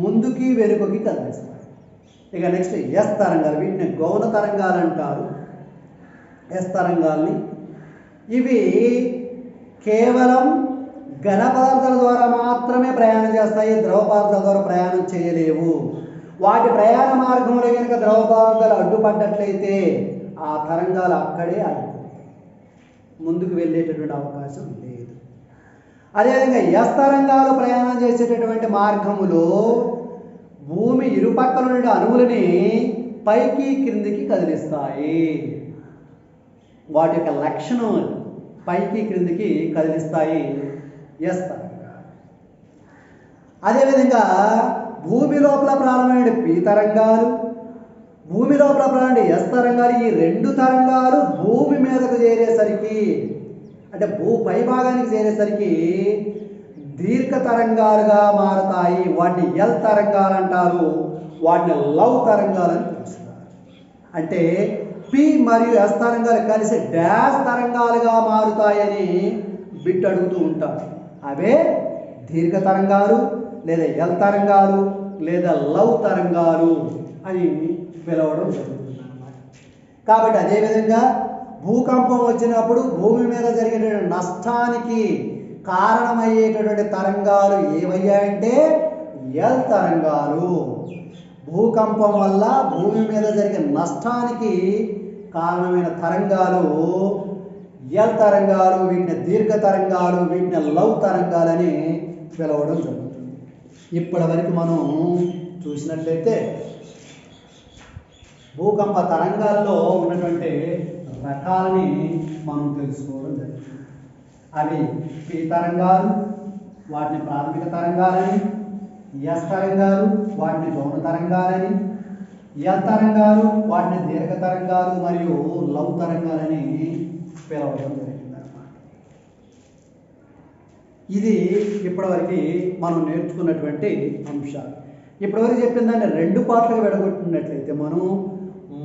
ముందుకి వెనుకకి కదిలిస్తాయి. ఇక నెక్స్ట్ ఎస్ తరంగాలు. వీటిని గౌణ తరంగాలు అంటారు. ఎస్ తరంగాల్ని ఇవి కేవలం ఘన పదార్థాల ద్వారా మాత్రమే ప్రయాణం చేస్తాయి. ద్రవ పదార్థాల ద్వారా ప్రయాణం చేయలేవు. వాటి ప్రయాణ మార్గంలో కనుక ద్రవ పదార్థాలు అడ్డుపడ్డట్లయితే ఆ తరంగాలు అక్కడే ఆగిపోతాయి. ముందుకు వెళ్ళేటటువంటి అవకాశం లేదు. అదేవిధంగా ఎస్ తరంగాలు ప్రయాణం చేసేటటువంటి మార్గములో భూమి ఇరుపక్కల నుండి అణువులని పైకి క్రిందికి కదిలిస్తాయి. వాటి యొక్క లక్షణం పైకి క్రిందికి కదిలిస్తాయి ఎస్ తరంగాలు. అదేవిధంగా భూమి లోపల ప్రారంభమైన పి తరంగాలు, భూమి లోపల ప్రారంభమైన ఎస్ తరంగాలు, ఈ 2 తరంగాలు భూమి మీదకు చేరేసరికి అంటే భూ పై భాగానికి చేరేసరికి దీర్ఘ తరంగాలుగా మారతాయి. వాటిని ఎల్ తరంగాలు అంటారు. వాటిని లవ్ తరంగాలు అని పిలుస్తారు. అంటే పి మరియు ఎస్ తరంగాలు కలిసి డాష్ తరంగాలుగా మారుతాయని బిట్ అడుగుతూ ఉంటారు. అవే దీర్ఘ తరంగాలు లేదా ఎల్ తరంగాలు లేదా లవ్ తరంగాలు అని పిలవడం జరుగుతుంది అన్నమాట. కాబట్టి అదేవిధంగా భూకంపం వచ్చినప్పుడు భూమి మీద జరిగే నష్టానికి కారణమయ్యేటటువంటి తరంగాలు ఏవయ్యాయంటే ఎల్ తరంగాలు. భూకంపం వల్ల భూమి మీద జరిగే నష్టానికి కారణమైన తరంగాలు ఎల్ తరంగాలు. వీటిని దీర్ఘ తరంగాలు, వీటిని లవ్ తరంగాలని పిలవడం జరుగుతుంది. ఇప్పటి వరకు మనం చూసినట్లయితే భూకంప తరంగాల్లో ఉన్నటువంటి రకాలని మనం తెలుసుకోవడం జరుగుతుంది. అవి పి తరంగాలు, వాటిని ప్రాథమిక తరంగాలని, ఎస్ తరంగాలు, వాటిని గౌణ తరంగాలని, ఎల్ తరంగాలు, వాటిని దీర్ఘ తరంగాలు మరియు లవ్ తరంగాలని పిలవడం జరిగింది అన్నమాట. ఇది ఇప్పటివరకు మనం నేర్చుకున్నటువంటి అంశాలు. ఇప్పటివరకు చెప్పిన దాన్ని 2 పార్ట్లుగా విడగొట్టినట్లయితే మనం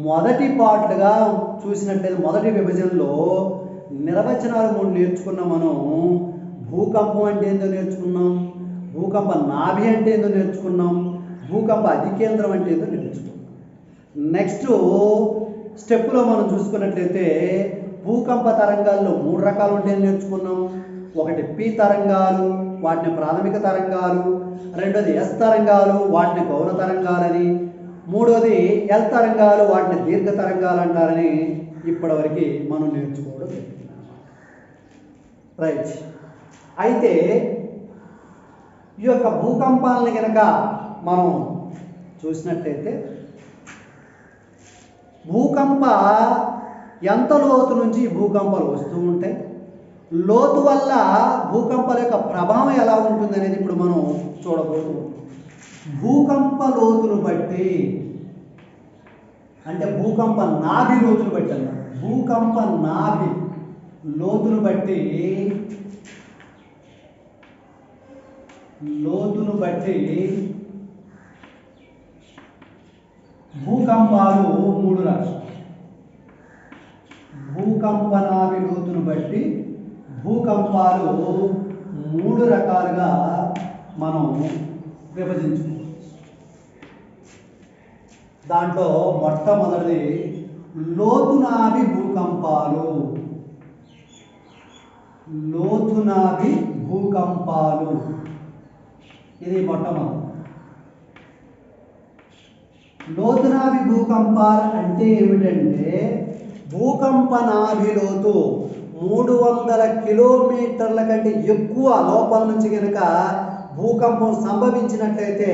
మొదటి పార్ట్లుగా చూసినట్లయితే మొదటి విభజనలో నిర్వచనాలు 3 నేర్చుకున్నాం. మనం భూకంపం అంటే ఏందో నేర్చుకున్నాం, భూకంప నాభి అంటే ఏందో నేర్చుకున్నాం, భూకంప అధికేంద్రం అంటే ఏందో నేర్చుకున్నాం. నెక్స్ట్ స్టెప్లో మనం చూసుకున్నట్లయితే భూకంప తరంగాల్లో 3 రకాలు ఉంటాయని నేర్చుకున్నాం. ఒకటి పి తరంగాలు, వాటిని ప్రాథమిక తరంగాలు. రెండోది ఎస్ తరంగాలు, వాటిని గౌణ తరంగాలని. మూడోది ఎల్ తరంగాలు, వాటిని దీర్ఘ తరంగాలు అంటారని ఇప్పటివరకు మనం నేర్చుకోవడం జరిగింది. రైట్. అయితే ఈ యొక్క భూకంపాలని కనుక మనం చూసినట్లయితే భూకంప ఎంత లోతు నుంచి భూకంపాలు వస్తూ ఉంటాయి, లోతు వల్ల భూకంపాల యొక్క ప్రభావం ఎలా ఉంటుంది అనేది ఇప్పుడు మనం చూడబోతున్నాం. భూకంప లోతును బట్టి అంటే భూకంప నాభి లోతును బట్టి అన్నమాట. భూకంప నాభి లోతును బట్టి భూకంపాలు 3 రకాలు. భూకంప నాభి లోతును బట్టి భూకంపాలు 3 రకాలుగా మనం విభజించుకోవచ్చు. దాంట్లో మొట్టమొదటిది లోతునాభి భూకంపాలు. లోతునాభి భూకంపాలు ఇది మొట్టమొదటి. లోతునాభి భూకంపాలు అంటే ఏమిటంటే భూకంప నాభి లోతు 300 కిలోమీటర్ల కంటే ఎక్కువ లోపల నుంచి కనుక భూకంపం సంభవించినట్లయితే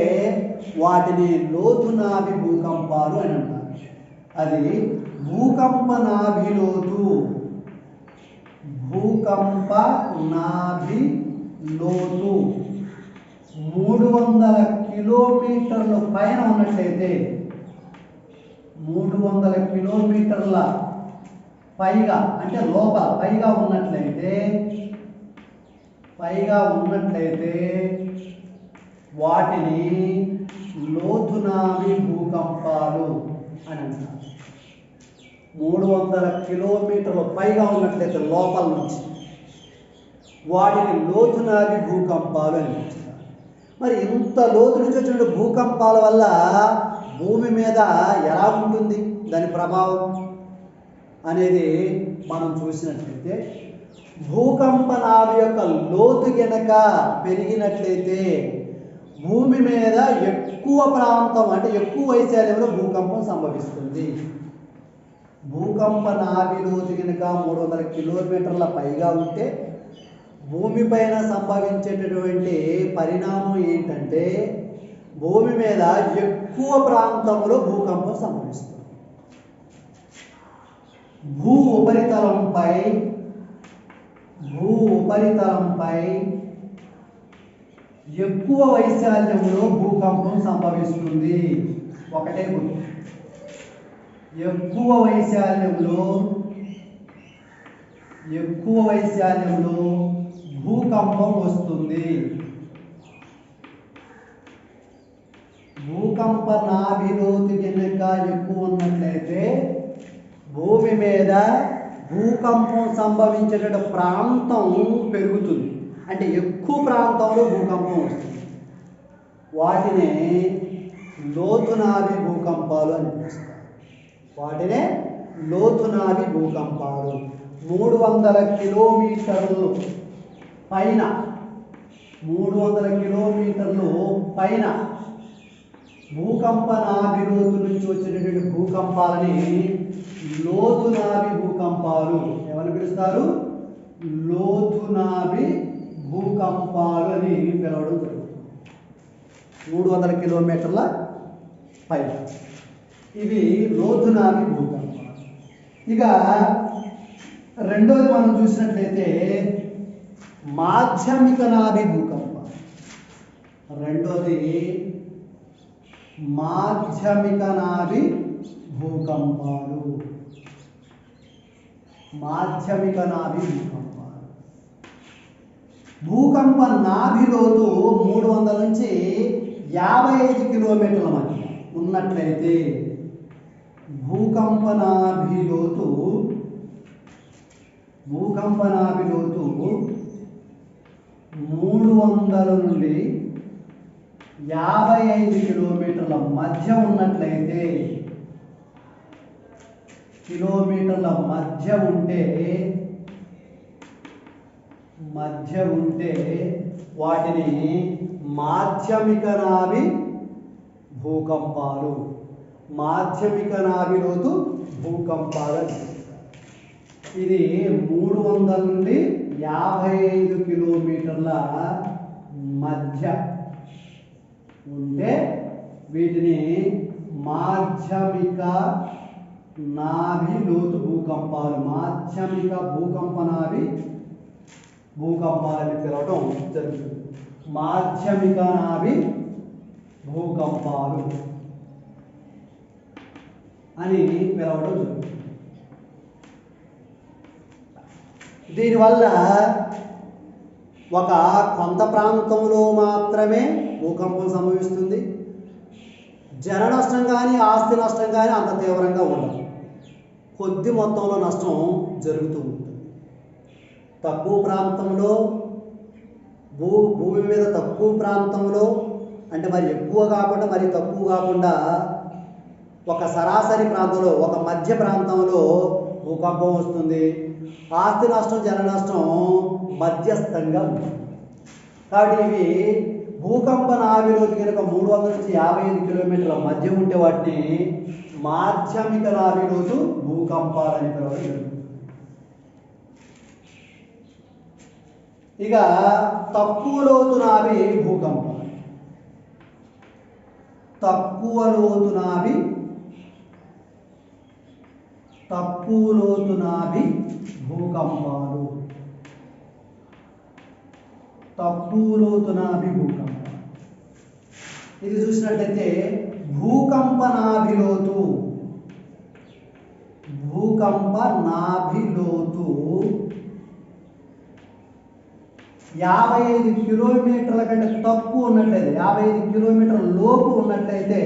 వాటిని లోతునాభి భూకంపాలు అని అంటారు. అది భూకంప నాభి లోతు. భూకంప నాభి లోతు 300 కిలోమీటర్ల పైన ఉన్నట్లయితే 300 కిలోమీటర్ల పైగా అంటే లోపల పైగా ఉన్నట్లయితే వాటిని లోతునాభి భూకంపాలు అని అంటారు. 300 కిలోమీటర్ల పైగా ఉన్నట్లయితే లోపల నుంచి వాటిని లోతునాభి భూకంపాలు అని అంటారు. మరి ఇంత లోతు నుంచి వచ్చిన భూకంపాల వల్ల భూమి మీద ఎలా ఉంటుంది దాని ప్రభావం అనేది మనం చూసినట్లయితే భూకంప నాభి యొక్క లోతు గనక పెరిగినట్లయితే భూమి మీద ఎక్కువ ప్రాంతం అంటే ఎక్కువ వైశాల్యంలో భూకంపం సంభవిస్తుంది. భూకంప నాభి లోతు గనక 300 కిలోమీటర్ల పైగా ఉంటే భూమిపైన సంభవించేటటువంటి పరిణామం ఏంటంటే భూమి మీద ఎక్కువ ప్రాంతంలో భూకంపం సంభవిస్తుంది. భూ ఉపరితలంపై ఎక్కువ వైశాల్యంలో భూకంపం సంభవిస్తుంది. ఒకటే గుర్తు, ఎక్కువ వైశాల్యంలో భూకంపం వస్తుంది. భూకంప నాభి లోతు కనుక ఎక్కువ ఉన్నట్లయితే భూమి మీద భూకంపం సంభవించేట ప్రాంతం పెరుగుతుంది. అంటే ఎక్కువ ప్రాంతంలో భూకంపం వస్తుంది. వాటినే లోతునాభి భూకంపాలు అని పిలుస్తారు. వాటినే లోతునాభి భూకంపాలు 300 కిలోమీటర్లు పైన 300 కిలోమీటర్లు పైన భూకంప నాభి లోతు నుంచి వచ్చినటువంటి భూకంపాలని లోతునాభి భూకంపాలు ఎవరు పిలుస్తారు? లోతునాభి భూకంపాలు అని పిలవడం జరుగుతుంది. 300 కిలోమీటర్ల పైన ఇవి లోతునాభి భూకంపాలు. ఇక రెండోది మనం చూసినట్లయితే మాధ్యమిక నాభి భూకంపాలు. రెండోది మాధ్యమిక నాభి భూకంపాలు. మాధ్యమిక నాభి భూకంపాలు. భూకంప నాభి లోతు 300 నుంచి 55 కిలోమీటర్ల మధ్య ఉన్నట్లయితే భూకంప నాభి లోతు 300 నుండి 55 కిలోమీటర్ల మధ్య ఉన్నట్లయితే ఉంటే వాటిని మాధ్యమిక నాభి భూకంపాలు, మాధ్యమిక నాభి లోతు భూకంపాలు. ఇది 300 నుండి 55 కిలోమీటర్ల మధ్య ఉంటే వీటిని మాధ్యమిక నాభి లోతు భూకంపాలు, మాధ్యమిక భూకంప నాభి భూకంపాలని పిలవడం జరుగుతుంది. మాధ్యమిక నాభి భూకంపాలు అని పిలవడం జరుగుతుంది. దీనివల్ల ఒక కొంత ప్రాంతంలో మాత్రమే భూకంపం సంభవిస్తుంది. జన నష్టం కానీ ఆస్తి నష్టం కానీ అంత తీవ్రంగా ఉండదు. కొద్ది మొత్తంలో నష్టం జరుగుతూ ఉంటుంది. తక్కువ ప్రాంతంలో భూమి మీద తక్కువ ప్రాంతంలో అంటే మరి ఎక్కువ కాకుండా మరి తక్కువ కాకుండా ఒక సరాసరి ప్రాంతంలో ఒక మధ్య ప్రాంతంలో భూకంపం వస్తుంది. ఆస్తి నష్టం జన నష్టం మధ్యస్థంగా ఉంటుంది. కాబట్టి ఇవి భూకంప నాభి లోతు కనుక 300 నుంచి 55 కిలోమీటర్ల మధ్య ఉంటే వాటిని మాధ్యమిక నాభి లోతు భూకంపాలని పిలవడం జరుగుతుంది. ఇక తక్కువ లోతు నాభి భూకంపాలు. తక్కువ లోతు నాభి భూకంపాలు. తక్కువ లోతు నాభి భూకంపాలు. ఇది చూసినట్లయితే భూకంప నాభి లోతు 55 కిలోమీటర్ల కంటే తక్కువ ఉన్నట్లయితే 55 కిలోమీటర్ల లోపు ఉన్నట్లయితే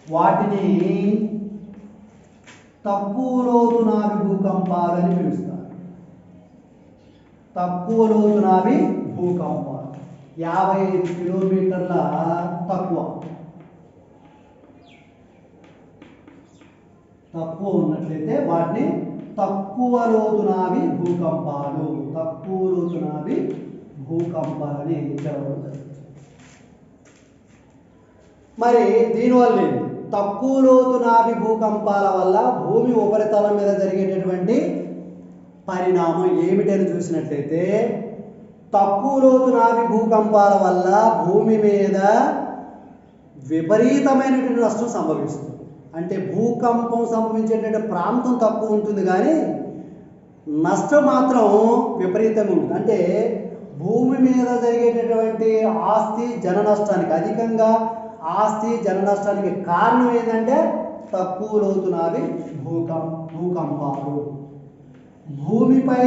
వాటిని తక్కువ లోతు నాభి భూకంపాలు అని పిలుస్తారు. తక్కువ లోతు నాభి భూకంపాలు 55 కిలోమీటర్ల తక్కువ ఉన్నట్లయితే వాటిని తక్కువ లోతు నాభి భూకంపాలు అని పిలవడం జరుగుతుంది. మరి దీనివల్ల తక్కువ లోతు నాభి భూకంపాల వల్ల భూమి ఉపరితలం మీద జరిగేటటువంటి పరిణామం ఏమిటని చూసినట్లయితే తక్కువ లోతు నాభి భూకంపాల వల్ల భూమి మీద విపరీతమైనటువంటి నష్టం సంభవిస్తుంది. అంటే భూకంపం సంభవించేటువంటి ప్రాంతం తక్కువ ఉంటుంది కానీ నష్టం మాత్రం విపరీతంగా ఉంటుంది. అంటే భూమి మీద జరిగేటటువంటి ఆస్తి జన నష్టానికి అధికంగా ఆస్తి జన నష్టానికి కారణం ఏంటంటే తక్కువ లోతు నాభి భూకంపాలు. భూమిపై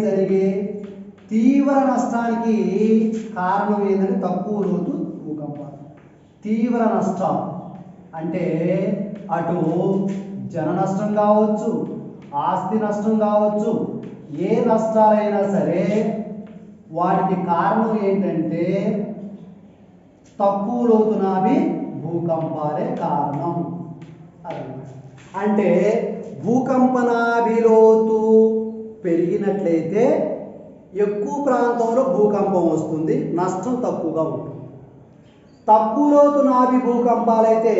జరిగే తీవ్ర నష్టానికి కారణం ఏంటంటే తక్కువ లోతు భూకంపాలు. తీవ్ర నష్టం అంటే అటు జన నష్టం కావచ్చు, ఆస్తి నష్టం కావచ్చు, ఏ నష్టాలైనా సరే వాటికి కారణం ఏంటంటే తక్కువ లోతు నాభి భూకంపాలే కారణం. అంటే భూకంపనాభిలోతు పెరిగినట్లయితే ఎక్కువ ప్రాంతంలో భూకంపం వస్తుంది, నష్టం తక్కువగా ఉంటుంది. తక్కువ లోతు నాభి భూకంపాలైతే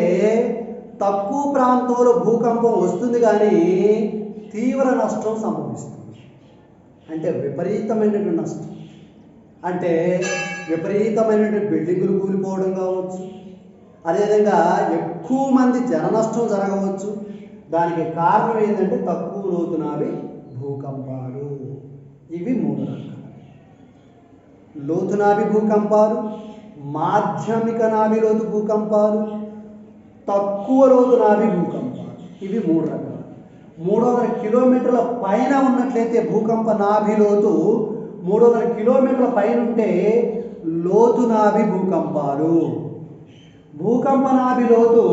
తక్కువ ప్రాంతంలో భూకంపం వస్తుంది కానీ తీవ్ర నష్టం సంభవిస్తుంది. అంటే విపరీతమైనటువంటి నష్టం, అంటే విపరీతమైనటువంటి బిల్డింగులు కూలిపోవడం కావచ్చు, అదేవిధంగా ఎక్కువ మంది జన నష్టం జరగవచ్చు. దానికి కారణం ఏంటంటే తక్కువ లోతు నాభి భూకంపాలు. ఇవి 3 రకాలు: లోతునాభి భూకంపాలు, మాధ్యమిక నాభి లోతు భూకంపాలు, తక్కువ లోతునాభి భూకంపాలు. ఇవి 3 రకాలు. 300 కిలోమీటర్ల పైన ఉన్నట్లయితే భూకంప నాభి లోతు 300 కిలోమీటర్ల పైన ఉంటే లోతునాభి భూకంపాలు. భూకంప నాభి లోతు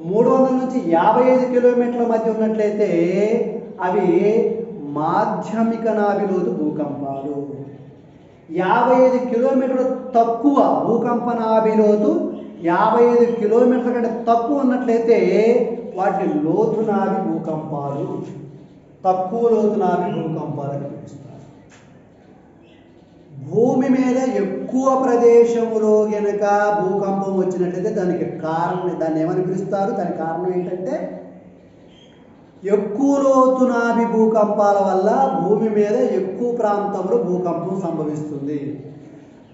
300 నుంచి 55 కిలోమీటర్ల మధ్య ఉన్నట్లయితే అవి మాధ్యమిక నాభి లోతు భూకంపాలు. 55 కిలోమీటర్లు తక్కువ భూకంప నాభి లోతు 55 కిలోమీటర్ల కంటే తక్కువ ఉన్నట్లయితే వాటిని లోతు నాభి భూకంపాలు, తక్కువ లోతు నాభి భూకంపాలు అని పిలుస్తారు. భూమి మీద ఎక్కువ ప్రదేశంలో గనక భూకంపం వచ్చినట్లయితే దాన్ని ఏమని పిలుస్తారు? దానికి కారణం ఏంటంటే ఎక్కువ లోతు నాభి భూకంపాల వల్ల భూమి మీద ఎక్కువ ప్రాంతంలో భూకంపం సంభవిస్తుంది.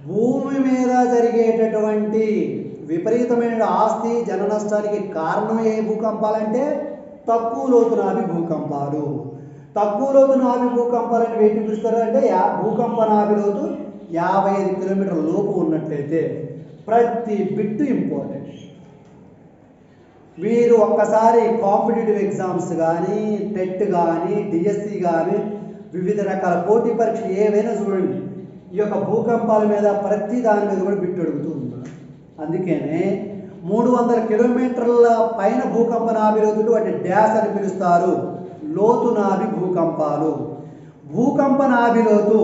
భూమి మీద జరిగేటటువంటి విపరీతమైన ఆస్తి జన నష్టానికి కారణం ఏ భూకంపాలంటే తక్కువ లోతు నాభి భూకంపాలు. తక్కువ లోతు నాభి భూకంపాలని వేటి పిలుస్తారు అంటే భూకంప నాభి లోతు 55 కిలోమీటర్ల లోపు ఉన్నట్లయితే ప్రతి బిట్టు ఇంపార్టెంట్. మీరు ఒక్కసారి కాంపిటేటివ్ ఎగ్జామ్స్ కానీ, టెట్ కానీ, డిఎస్సి కానీ, వివిధ రకాల పోటీ పరీక్షలు ఏవైనా చూడండి, ఈ యొక్క భూకంపాల మీద ప్రతి దాని మీద కూడా బిట్టు అడుగుతూ ఉన్నారు. అందుకనే 300 కిలోమీటర్ల పైన భూకంప నాభి లోతు వాటి డ్యాష్ అని పిలుస్తారు, లోతు నాభి భూకంపాలు. భూకంప నాభి లోతు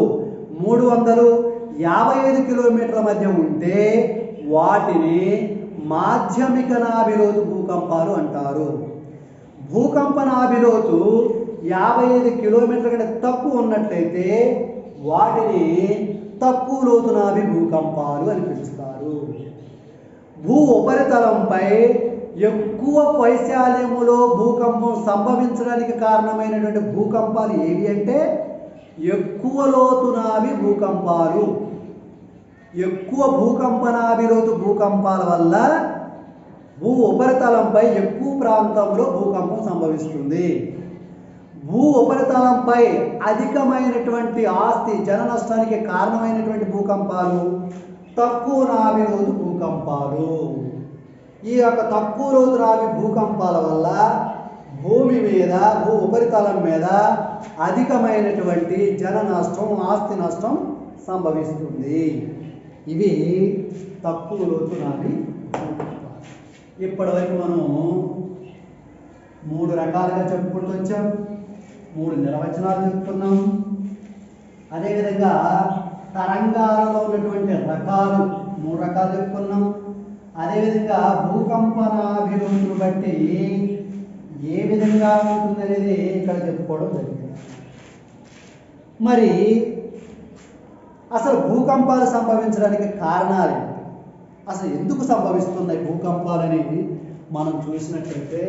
355 కిలోమీటర్ల మధ్య ఉంటే వాటిని మాధ్యమిక నాభి లోతు భూకంపాలు అంటారు. భూకంప నాభి లోతు 55 కిలోమీటర్ల కంటే తక్కువ ఉన్నట్లయితే వాటిని తక్కువ లోతు నాభి భూకంపాలు అని పిలుస్తారు. భూ ఉపరితలంపై ఎక్కువ వైశాల్యములో భూకంపం సంభవించడానికి కారణమైనటువంటి భూకంపాలు ఏవి అంటే ఎక్కువ లోతు నాభి భూకంపాలు. ఎక్కువ భూకంప నాభి లోతు భూకంపాల వల్ల భూ ఉపరితలంపై ఎక్కువ ప్రాంతంలో భూకంపం సంభవిస్తుంది. భూ ఉపరితలంపై అధికమైనటువంటి ఆస్తి జన నష్టానికి కారణమైనటువంటి భూకంపాలు తక్కువ నాభి లోతు భూకంపాలు. ఈ యొక్క తక్కువ లోతు నాభి భూకంపాల వల్ల భూమి మీద, భూ ఉపరితలం మీద అధికమైనటువంటి జన నష్టం, ఆస్తి నష్టం సంభవిస్తుంది. ఇవి తక్కువ లోతు నాభి భూకంపాలు. ఇప్పటివరకు మనం 3 రకాలుగా చెప్పుకుంటూ వచ్చాం. 3 నిర్వచనాలు చెప్పుకున్నాం. అదేవిధంగా తరంగాలలో ఉన్నటువంటి రకాలు 3 రకాలు చెప్పుకున్నాం. అదేవిధంగా భూకంపనాభి లోతును బట్టి ఏ విధంగా ఉంటుందనేది ఇక్కడ చెప్పుకోవడం జరిగింది. మరి అసలు భూకంపాలు సంభవించడానికి కారణాలు, అసలు ఎందుకు సంభవిస్తున్నాయి భూకంపాలని మనం చూసినట్లయితే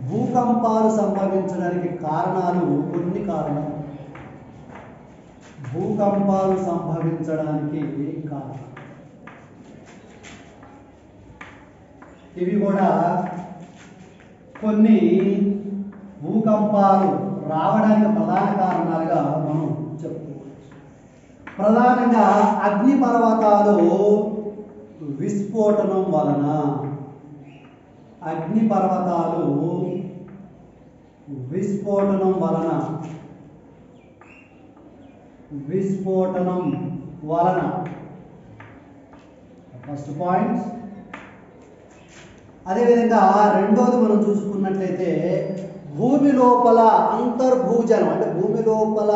భూకంపాలు సంభవించడానికి కారణాలు కొన్ని కారణాలు. భూకంపాలు సంభవించడానికి కారణం ఇవి కూడా కొన్ని భూకంపాలు రావడానికి ప్రధాన కారణాలుగా మనం చెప్పుకోవచ్చు. ప్రధానంగా అగ్నిపర్వతాలు విస్ఫోటనం వలన, అగ్నిపర్వతాలు విస్ఫోటనం వలన, విస్ఫోటనం వలన ఫస్ట్ పాయింట్. అదేవిధంగా రెండోది మనం చూసుకున్నట్లయితే భూమి లోపల అంతర్భూజలం, అంటే భూమి లోపల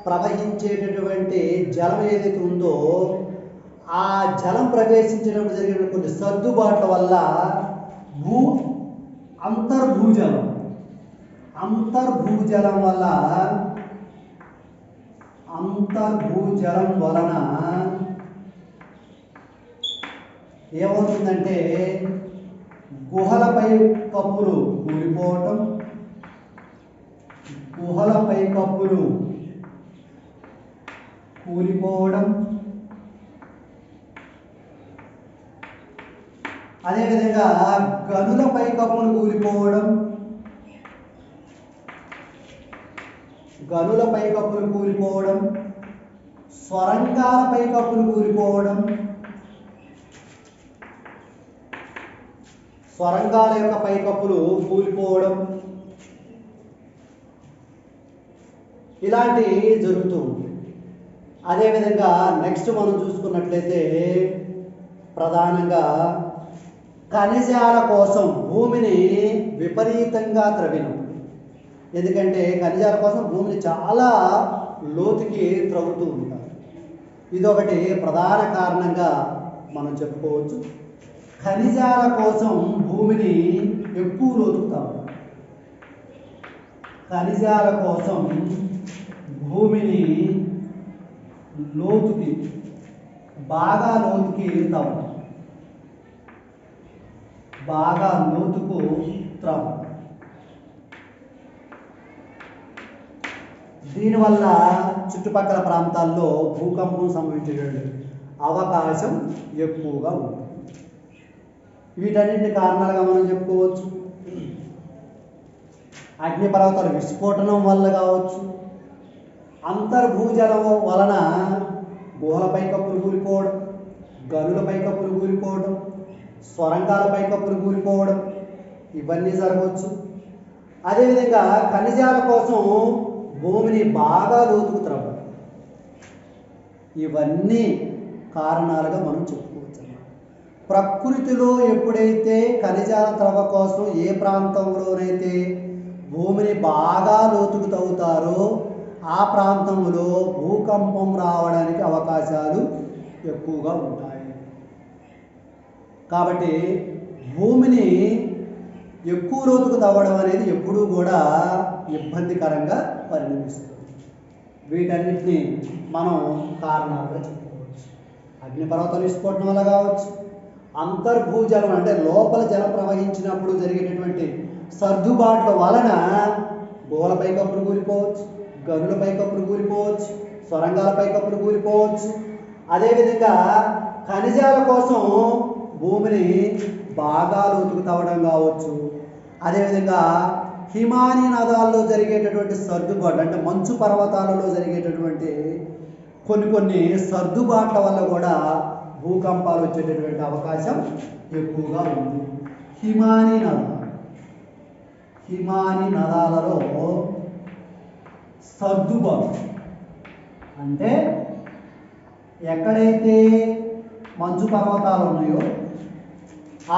ప్రవహించేటటువంటి జలం ఏదైతే ఉందో ఆ జలం ప్రవేశించినప్పుడు జరిగిన కొన్ని సర్దుబాట్ల వల్ల భూ అంతర్భూజలం వలన ఏమవుతుందంటే గుహలపై కప్పులు కూలిపోవడం అదేవిధంగా గనులపై కప్పులు కూలిపోవడం స్వరంగాలపై కప్పులు కూలిపోవడం స్వరంగాల యొక్క పైకప్పులు కూలిపోవడం ఇలాంటి జరుగుతూ ఉంది. అదేవిధంగా నెక్స్ట్ మనం చూసుకున్నట్లయితే ప్రధానంగా ఖనిజాల కోసం భూమిని విపరీతంగా త్రవ్వినప్పుడు, ఎందుకంటే ఖనిజాల కోసం భూమిని చాలా లోతుకి త్రవ్వుతూ ఉంటారు. ఇదొకటి ప్రధాన కారణంగా మనం చెప్పుకోవచ్చు. ఖనిజాల కోసం భూమిని ఎక్కువ లోతుకు తవ్వడం, ఖనిజాల కోసం భూమిని బాగా లోతుకు త్రవ్వడం. దీనివల్ల చుట్టుపక్కల ప్రాంతాల్లో భూకంపం సంభవించేటువంటి అవకాశం ఎక్కువగా ఉంటుంది. వీటన్నింటి కారణాలుగా మనం చెప్పుకోవచ్చు. అగ్నిపర్వతాల విస్ఫోటనం వల్ల కావచ్చు, అంతర్భూజలం వలన గుహలపై కప్పులు కూలిపోవడం, గనులపై కప్పులు కూలిపోవడం, స్వరంగాలపై కప్పులు కూలిపోవడం ఇవన్నీ జరగవచ్చు. అదేవిధంగా ఖనిజాల కోసం భూమిని బాగా లోతుకు త్రవ్వడం ఇవన్నీ కారణాలుగా మనం చెప్పుకోవచ్చు అన్నమాట. ప్రకృతిలో ఎప్పుడైతే ఖనిజాల త్రవ్వ కోసం ఏ ప్రాంతంలోనైతే భూమిని బాగా లోతుకు తవ్వుతారో ఆ ప్రాంతంలో భూకంపం రావడానికి అవకాశాలు ఎక్కువగా ఉంటాయి. కాబట్టి భూమిని ఎక్కువ లోతుకు తవ్వడం అనేది ఎప్పుడూ కూడా ఇబ్బందికరంగా పరిణమిస్తుంది. వీటన్నిటిని మనం కారణాలుగా చెప్పుకోవచ్చు. అగ్నిపర్వతాల విస్ఫోటనం వల్ల కావచ్చు, అంతర్భూజలం అంటే లోపల జలం ప్రవహించినప్పుడు జరిగేటటువంటి సర్దుబాట్ల వలన గుహలపై కప్పులు కూలిపోవచ్చు, గనులపై కప్పులు కూలిపోవచ్చు, స్వరంగాలపై కప్పులు కూలిపోవచ్చు. అదేవిధంగా ఖనిజాల కోసం భూమిని బాగా లోతుకు తవ్వడం కావచ్చు. అదేవిధంగా హిమానీ నదాల్లో జరిగేటటువంటి సర్దుబాటు అంటే మంచు పర్వతాలలో జరిగేటటువంటి కొన్ని సర్దుబాట్ల వల్ల కూడా భూకంపాలు వచ్చేటటువంటి అవకాశం ఎక్కువగా ఉంది. హిమానీ నదాలలో సర్దుబాటు అంటే ఎక్కడైతే మంచు పర్వతాలు ఉన్నాయో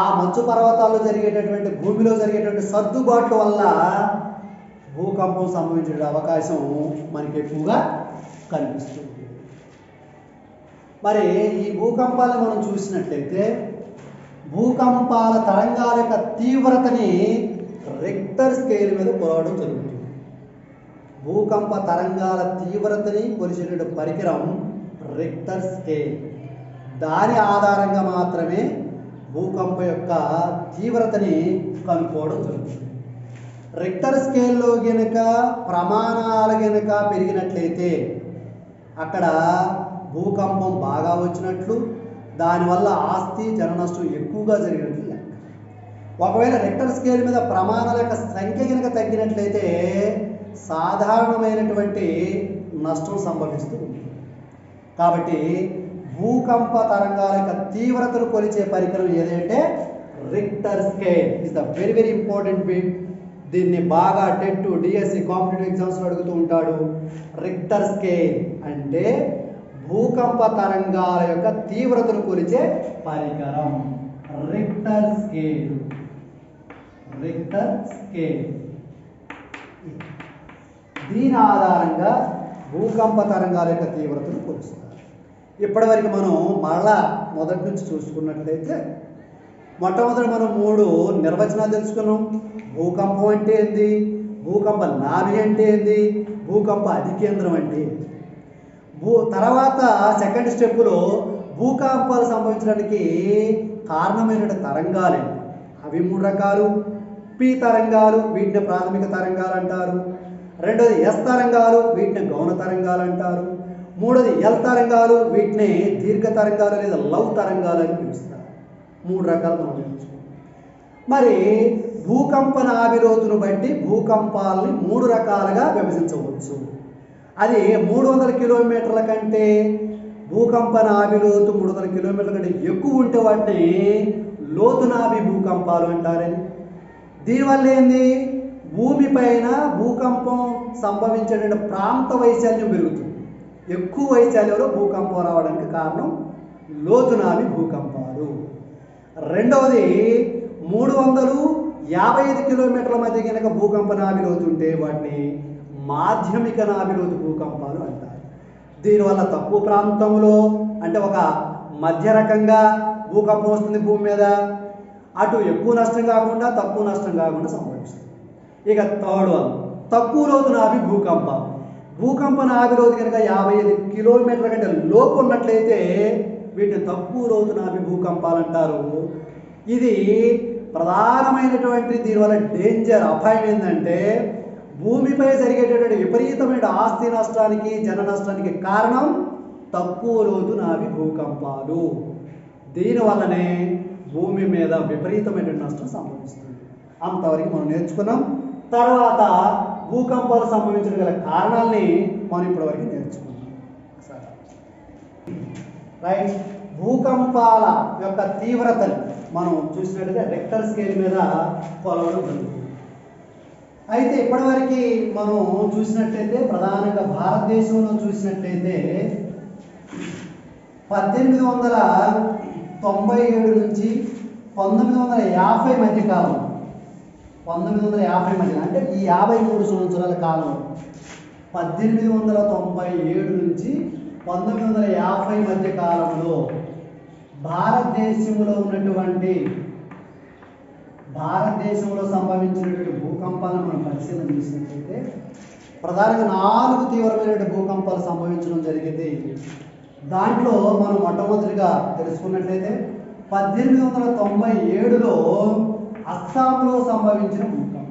ఆ మంచు పర్వతాల్లో జరిగేటటువంటి భూమిలో జరిగేటువంటి సర్దుబాట్ల వల్ల భూకంపం సంభవించే అవకాశం మనకి ఎక్కువగా కనిపిస్తుంది. మరి ఈ భూకంపాలను మనం చూసినట్లయితే భూకంపాల తరంగాల యొక్క తీవ్రతని రిక్టర్ స్కేల్ మీద కొలవడం జరుగుతుంది. భూకంప తరంగాల తీవ్రతని కొలిచేటువంటి పరికరం రిక్టర్ స్కేల్. దాని ఆధారంగా మాత్రమే భూకంప యొక్క తీవ్రతని కనుక్కోవడం జరుగుతుంది. రిక్టర్ స్కేల్లో గనుక ప్రమాణాలు గనుక పెరిగినట్లయితే అక్కడ భూకంపం బాగా వచ్చినట్లు, దానివల్ల ఆస్తి జన నష్టం ఎక్కువగా జరిగినట్లు లెక్క. ఒకవేళ రిక్టర్ స్కేల్ మీద ప్రమాణాల యొక్క సంఖ్య కనుక తగ్గినట్లయితే సాధారణమైనటువంటి నష్టం సంభవిస్తూ ఉంటుంది. కాబట్టి భూకంప తరంగాల యొక్క తీవ్రతను కొలిచే పరికరం ఏదంటే Richter scale is the very important bit. దీన్ని బాగా టెట్ డిఎస్సి కాంపిటేటివ్ ఎగ్జామ్స్లో అడుగుతూ ఉంటాడు. రిక్టర్ స్కేల్ అంటే భూకంప తరంగాల యొక్క తీవ్రతను కొలిచే పరికరం రిక్టర్ స్కేల్. దీని ఆధారంగా భూకంప తరంగాల యొక్క తీవ్రతను కొలుస్తారు. ఇప్పటివరకు మనం మళ్ళా మొదటి నుంచి చూసుకున్నట్లయితే మొట్టమొదటి మనం 3 నిర్వచనాలు తెలుసుకున్నాం. భూకంపం అంటే ఏంది, భూకంప నాభి అంటే ఏంది, భూకంప అధికేంద్రం అంటే ఏంది. తర్వాత సెకండ్ స్టెప్పులో భూకంపాలు సంభవించడానికి కారణమైన తరంగాలు ఏంటి, అవి 3 రకాలు. పి తరంగాలు, వీటిని ప్రాథమిక తరంగాలు అంటారు. రెండోది ఎస్ తరంగాలు, వీటిని గౌణ తరంగాలు అంటారు. మూడోది ఎల్ తరంగాలు, వీటిని దీర్ఘ తరంగాలు లేదా లవ్ తరంగాలు అని పిలుస్తారు. 3 రకాలు మనం నేర్చుకున్నాం. మరి భూకంపన ఆవిరోతును బట్టి భూకంపాలని 3 రకాలుగా విభజించవచ్చు. అది 300 కిలోమీటర్ల కంటే భూకంపన ఆవిలోతు 300 కిలోమీటర్ల కంటే ఎక్కువ ఉంటే వాటిని లోతునాభి భూకంపాలు అంటారని. దీనివల్ల ఏంది, భూమిపైన భూకంపం సంభవించేటువంటి ప్రాంత వైశాల్యం పెరుగుతుంది. ఎక్కువ వైశాల్యంలో భూకంపం రావడానికి కారణం లోతునాభి భూకంపాలు. రెండవది 355 కిలోమీటర్ల మధ్య కనుక భూకంప నాభిలోతు ఉంటే వాటిని మాధ్యమిక నాభిలోతు భూకంపాలు అంటారు. దీనివల్ల తక్కువ ప్రాంతంలో అంటే ఒక మధ్య రకంగా భూకంపం వస్తుంది భూమి మీద, అటు ఎక్కువ నష్టం కాకుండా తక్కువ నష్టం కాకుండా సంభవిస్తుంది. ఇక థర్డ్ వన్ తక్కువ లోతు నాభి భూకంపం. భూకంప నాభిలోతు కనుక 55 కిలోమీటర్ల కంటే లోపు ఉన్నట్లయితే వీటిని తక్కువ లోతు నాభి భూకంపాలు అంటారు. ఇది ప్రధానమైనటువంటి దీనివల్ల డేంజర్ అపాయం ఏంటంటే భూమిపై జరిగేటటువంటి విపరీతమైన ఆస్తి నష్టానికి జన నష్టానికి కారణం తక్కువ లోతు నాభి భూకంపాలు. దీనివల్లనే భూమి మీద విపరీతమైన నష్టం సంభవిస్తుంది. అంతవరకు మనం నేర్చుకున్నాం. తర్వాత భూకంపాలు సంభవించడం గల కారణాలని మనం ఇప్పటివరకు నేర్చుకున్నాం. రైట్, భూకంపాల యొక్క తీవ్రతని మనం చూసినట్లయితే రిక్టర్ స్కేల్ మీద కొలవడం జరుగుతుంది. అయితే ఇప్పటివరకు మనం చూసినట్లయితే ప్రధానంగా భారతదేశంలో చూసినట్లయితే 1897 నుంచి 1950 మధ్య కాలం, 1950 మధ్య అంటే ఈ 53 సంవత్సరాల కాలం, 1897 నుంచి 1950 మధ్య కాలంలో భారతదేశంలో సంభవించినటువంటి భూకంపాలను మనం పరిశీలన చేసినట్లయితే ప్రధానంగా 4 తీవ్రమైనటువంటి భూకంపాలు సంభవించడం జరిగింది. దాంట్లో మనం మొట్టమొదటిగా తెలుసుకున్నట్లయితే 1897లో అస్సాంలో సంభవించిన భూకంపం.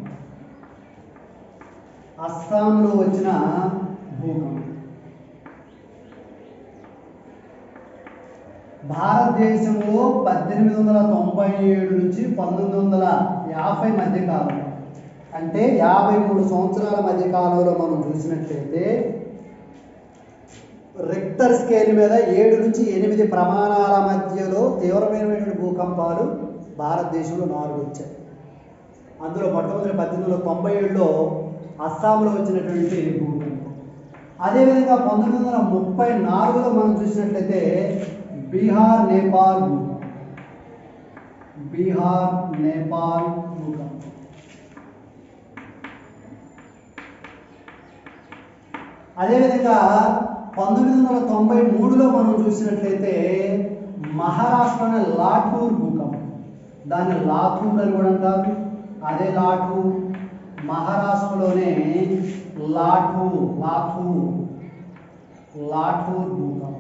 అస్సాంలో వచ్చిన భూకంపం భారతదేశంలో 1897 నుంచి 1950 మధ్య కాలం అంటే 53 సంవత్సరాల మధ్య కాలంలో మనం చూసినట్లయితే రిక్టర్ స్కేల్ మీద 7 నుంచి 8 ప్రమాణాల మధ్యలో తీవ్రమైనటువంటి భూకంపాలు భారతదేశంలో 4 వచ్చాయి. అందులో మొట్టమొదటి 1897లో అస్సాంలో వచ్చినటువంటి భూకంపం. అదేవిధంగా 1934లో మనం చూసినట్లయితే బీహార్ నేపాల్ భూకంపం. అదేవిధంగా 1993లో మనం చూసినట్లయితే మహారాష్ట్రలోని లాటూర్ భూకంపం. దాన్ని లాతూర్ అని కూడా అంటారు. అదే లాటూర్ మహారాష్ట్రలోనే లాటూర్ భూకంపం.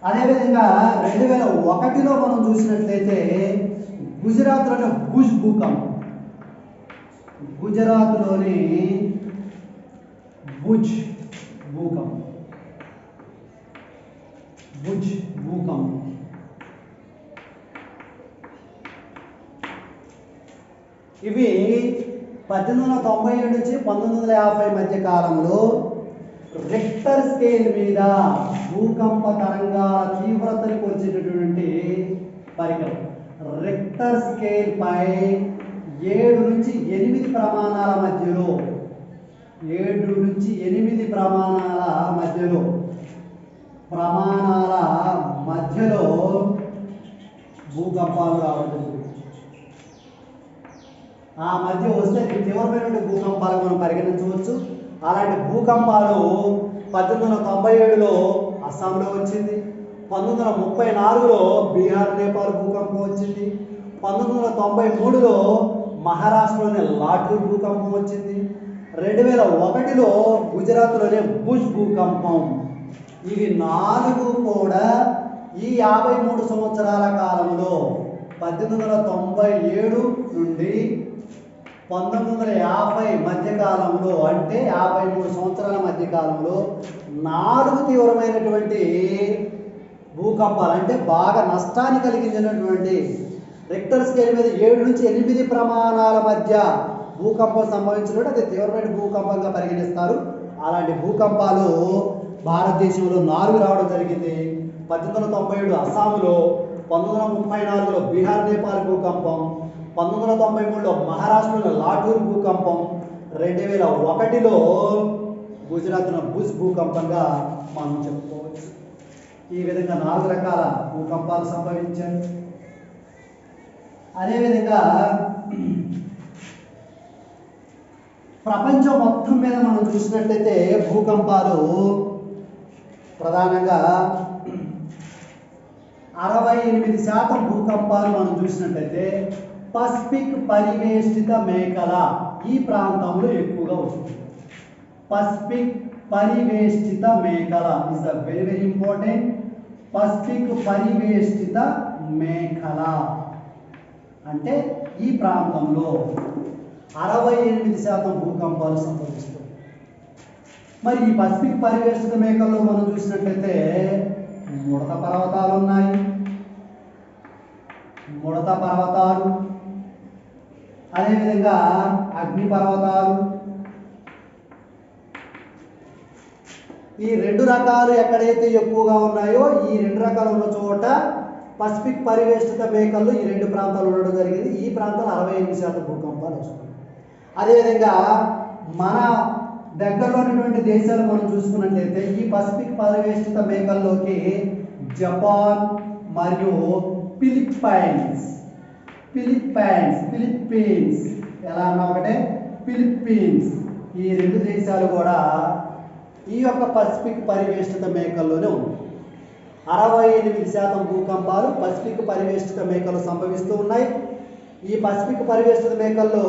అదేవిధంగా 2001లో మనం చూసినట్లయితే గుజరాత్లోని భుజ్ భూకంపం. గుజరాత్లోని భుజ్ భూకంపం. ఇవి 1897 నుంచి 1950 మధ్య కాలంలో రిక్టర్ స్కేల్ మీద భూకంప తరంగాల తీవ్రతను కొలిచేటటువంటి పరికరం. రిక్టర్ స్కేల్ పై 7 నుంచి 8 ప్రమాణాల మధ్యలో 7 నుంచి 8 ప్రమాణాల మధ్యలో భూకంపాలు రావడం. ఆ మధ్య వస్తే తీవ్రమైనటువంటి భూకంపాలు మనం పరిగణించవచ్చు. అలాంటి భూకంపాలు 1897లో అస్సాంలో వచ్చింది, 1934లో బీహార్ నేపాల్ భూకంపం వచ్చింది, 1993లో మహారాష్ట్రలోని లాటూర్ భూకంపం వచ్చింది, 2001లో గుజరాత్లోనే భుజ్ భూకంపం. ఇవి 4 కూడా ఈ 53 సంవత్సరాల కాలంలో 1897 నుండి 1950 మధ్యకాలంలో, అంటే 53 సంవత్సరాల మధ్యకాలంలో 4 తీవ్రమైనటువంటి భూకంపాలు, అంటే బాగా నష్టాన్ని కలిగించినటువంటి రిక్టర్ స్కేల్ మీద 7 నుంచి 8 ప్రమాణాల మధ్య భూకంపం సంభవించినప్పుడు అది తీవ్రమైన భూకంపంగా పరిగణిస్తారు. అలాంటి భూకంపాలు భారతదేశంలో 4 రావడం జరిగింది. 1897 అస్సాంలో, 1934లో బీహార్ నేపాల్ భూకంపం, 1993లో మహారాష్ట్రలో లాటూర్ భూకంపం, 2001లో గుజరాత్లో భుజ్ భూకంపంగా మనం చెప్పుకోవచ్చు. ఈ విధంగా 4 రకాల భూకంపాలు సంభవించాయి. అదేవిధంగా ప్రపంచం మొత్తం మీద మనం చూసినట్లయితే భూకంపాలు ప్రధానంగా 68% భూకంపాలు మనం చూసినట్లయితే పసిఫిక్ పరివేష్టిత మేఖల ఈ ప్రాంతంలో ఎక్కువగా వస్తుంది. పసిఫిక్ పరివేష్టిత మేఖల is the very very important. Pacific పరివేష్టిత మేఖల అంటే ఈ ప్రాంతంలో 68% భూకంపాలు సంభవిస్తాయి. మరి ఈ పసిఫిక్ పరివేష్టిత మేఖల్లో మనం చూసినట్లయితే ముడత పర్వతాలు ఉన్నాయి. ముడత పర్వతాలు, అదేవిధంగా అగ్ని పర్వతాలు. ఈ 2 రకాలు ఎక్కడైతే ఎక్కువగా ఉన్నాయో, ఈ 2 రకాలు ఉన్న చోట పసిఫిక్ పరివేష్టిత మేఖల్లో ఈ 2 ప్రాంతాలు ఉండడం జరిగింది. ఈ ప్రాంతాలు 68% భూకంపాలు వస్తాయి. అదేవిధంగా మన దగ్గరలో ఉన్నటువంటి దేశాలు మనం చూసుకున్నట్లయితే ఈ పసిఫిక్ పరివేష్టిత మేఖల్లోకి జపాన్ మరియు ఫిలిప్పీన్స్ ఎలా అన్నా ఒకటే ఫిలిప్పీన్స్, ఈ 2 దేశాలు కూడా ఈ యొక్క పసిఫిక్ పరివేష్టిత మేఖల్లోనే ఉంది. 68% భూకంపాలు పసిఫిక్ పరివేష్టిత మేఖలు సంభవిస్తూ ఉన్నాయి. ఈ పసిఫిక్ పరివేష్టిత మేఖల్లో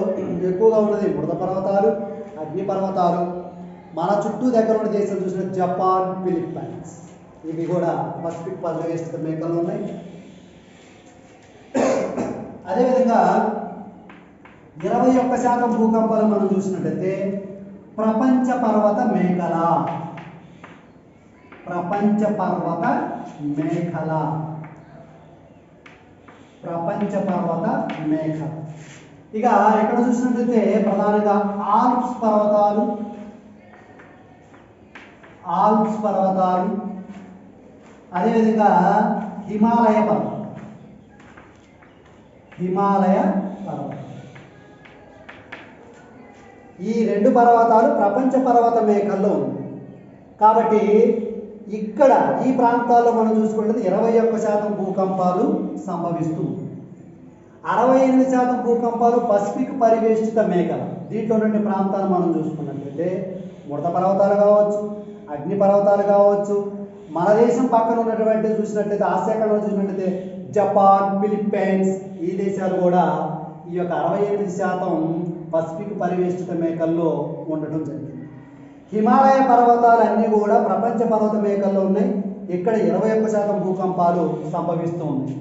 ఎక్కువగా ఉన్నది మృత పర్వతాలు, అగ్ని పర్వతాలు. మన చుట్టూ దగ్గర ఉన్న దేశం చూసిన జపాన్, ఫిలిప్పీన్స్, ఇవి కూడా పసిఫిక్ పరివేష్టిత మేఖలు ఉన్నాయి. అదేవిధంగా 21% భూకంపాలు మనం చూసినట్టయితే ప్రపంచ పర్వత మేఖల. ఇక ఇక్కడ చూసినట్లయితే ప్రధానంగా ఆల్ప్స్ పర్వతాలు, అదేవిధంగా హిమాలయ పర్వతం. ఈ 2 పర్వతాలు ప్రపంచ పర్వత మేఖల్లో ఉంది. కాబట్టి ఇక్కడ ఈ ప్రాంతాల్లో మనం చూసుకుంటే 21% భూకంపాలు సంభవిస్తూ, 68% భూకంపాలు పసిఫిక్ పరివేష్టిత మేఖల. దీంట్లో ఉన్నటువంటి ప్రాంతాలు మనం చూసుకున్నట్లయితే మృత పర్వతాలు కావచ్చు, అగ్ని పర్వతాలు కావచ్చు. మన దేశం పక్కన ఉన్నటువంటి చూసినట్లయితే ఆసియాఖండంలో చూసినట్లయితే జపాన్, ఫిలిప్పీన్స్, ఈ దేశాలు కూడా ఈ యొక్క 68% పసిఫిక్ పరివేష్టిత మేఖల్లో ఉండటం జరిగింది. హిమాలయ పర్వతాలు అన్నీ కూడా ప్రపంచ పర్వత మేఖల్లో ఉన్నాయి. ఇక్కడ 21% భూకంపాలు సంభవిస్తూ ఉంది.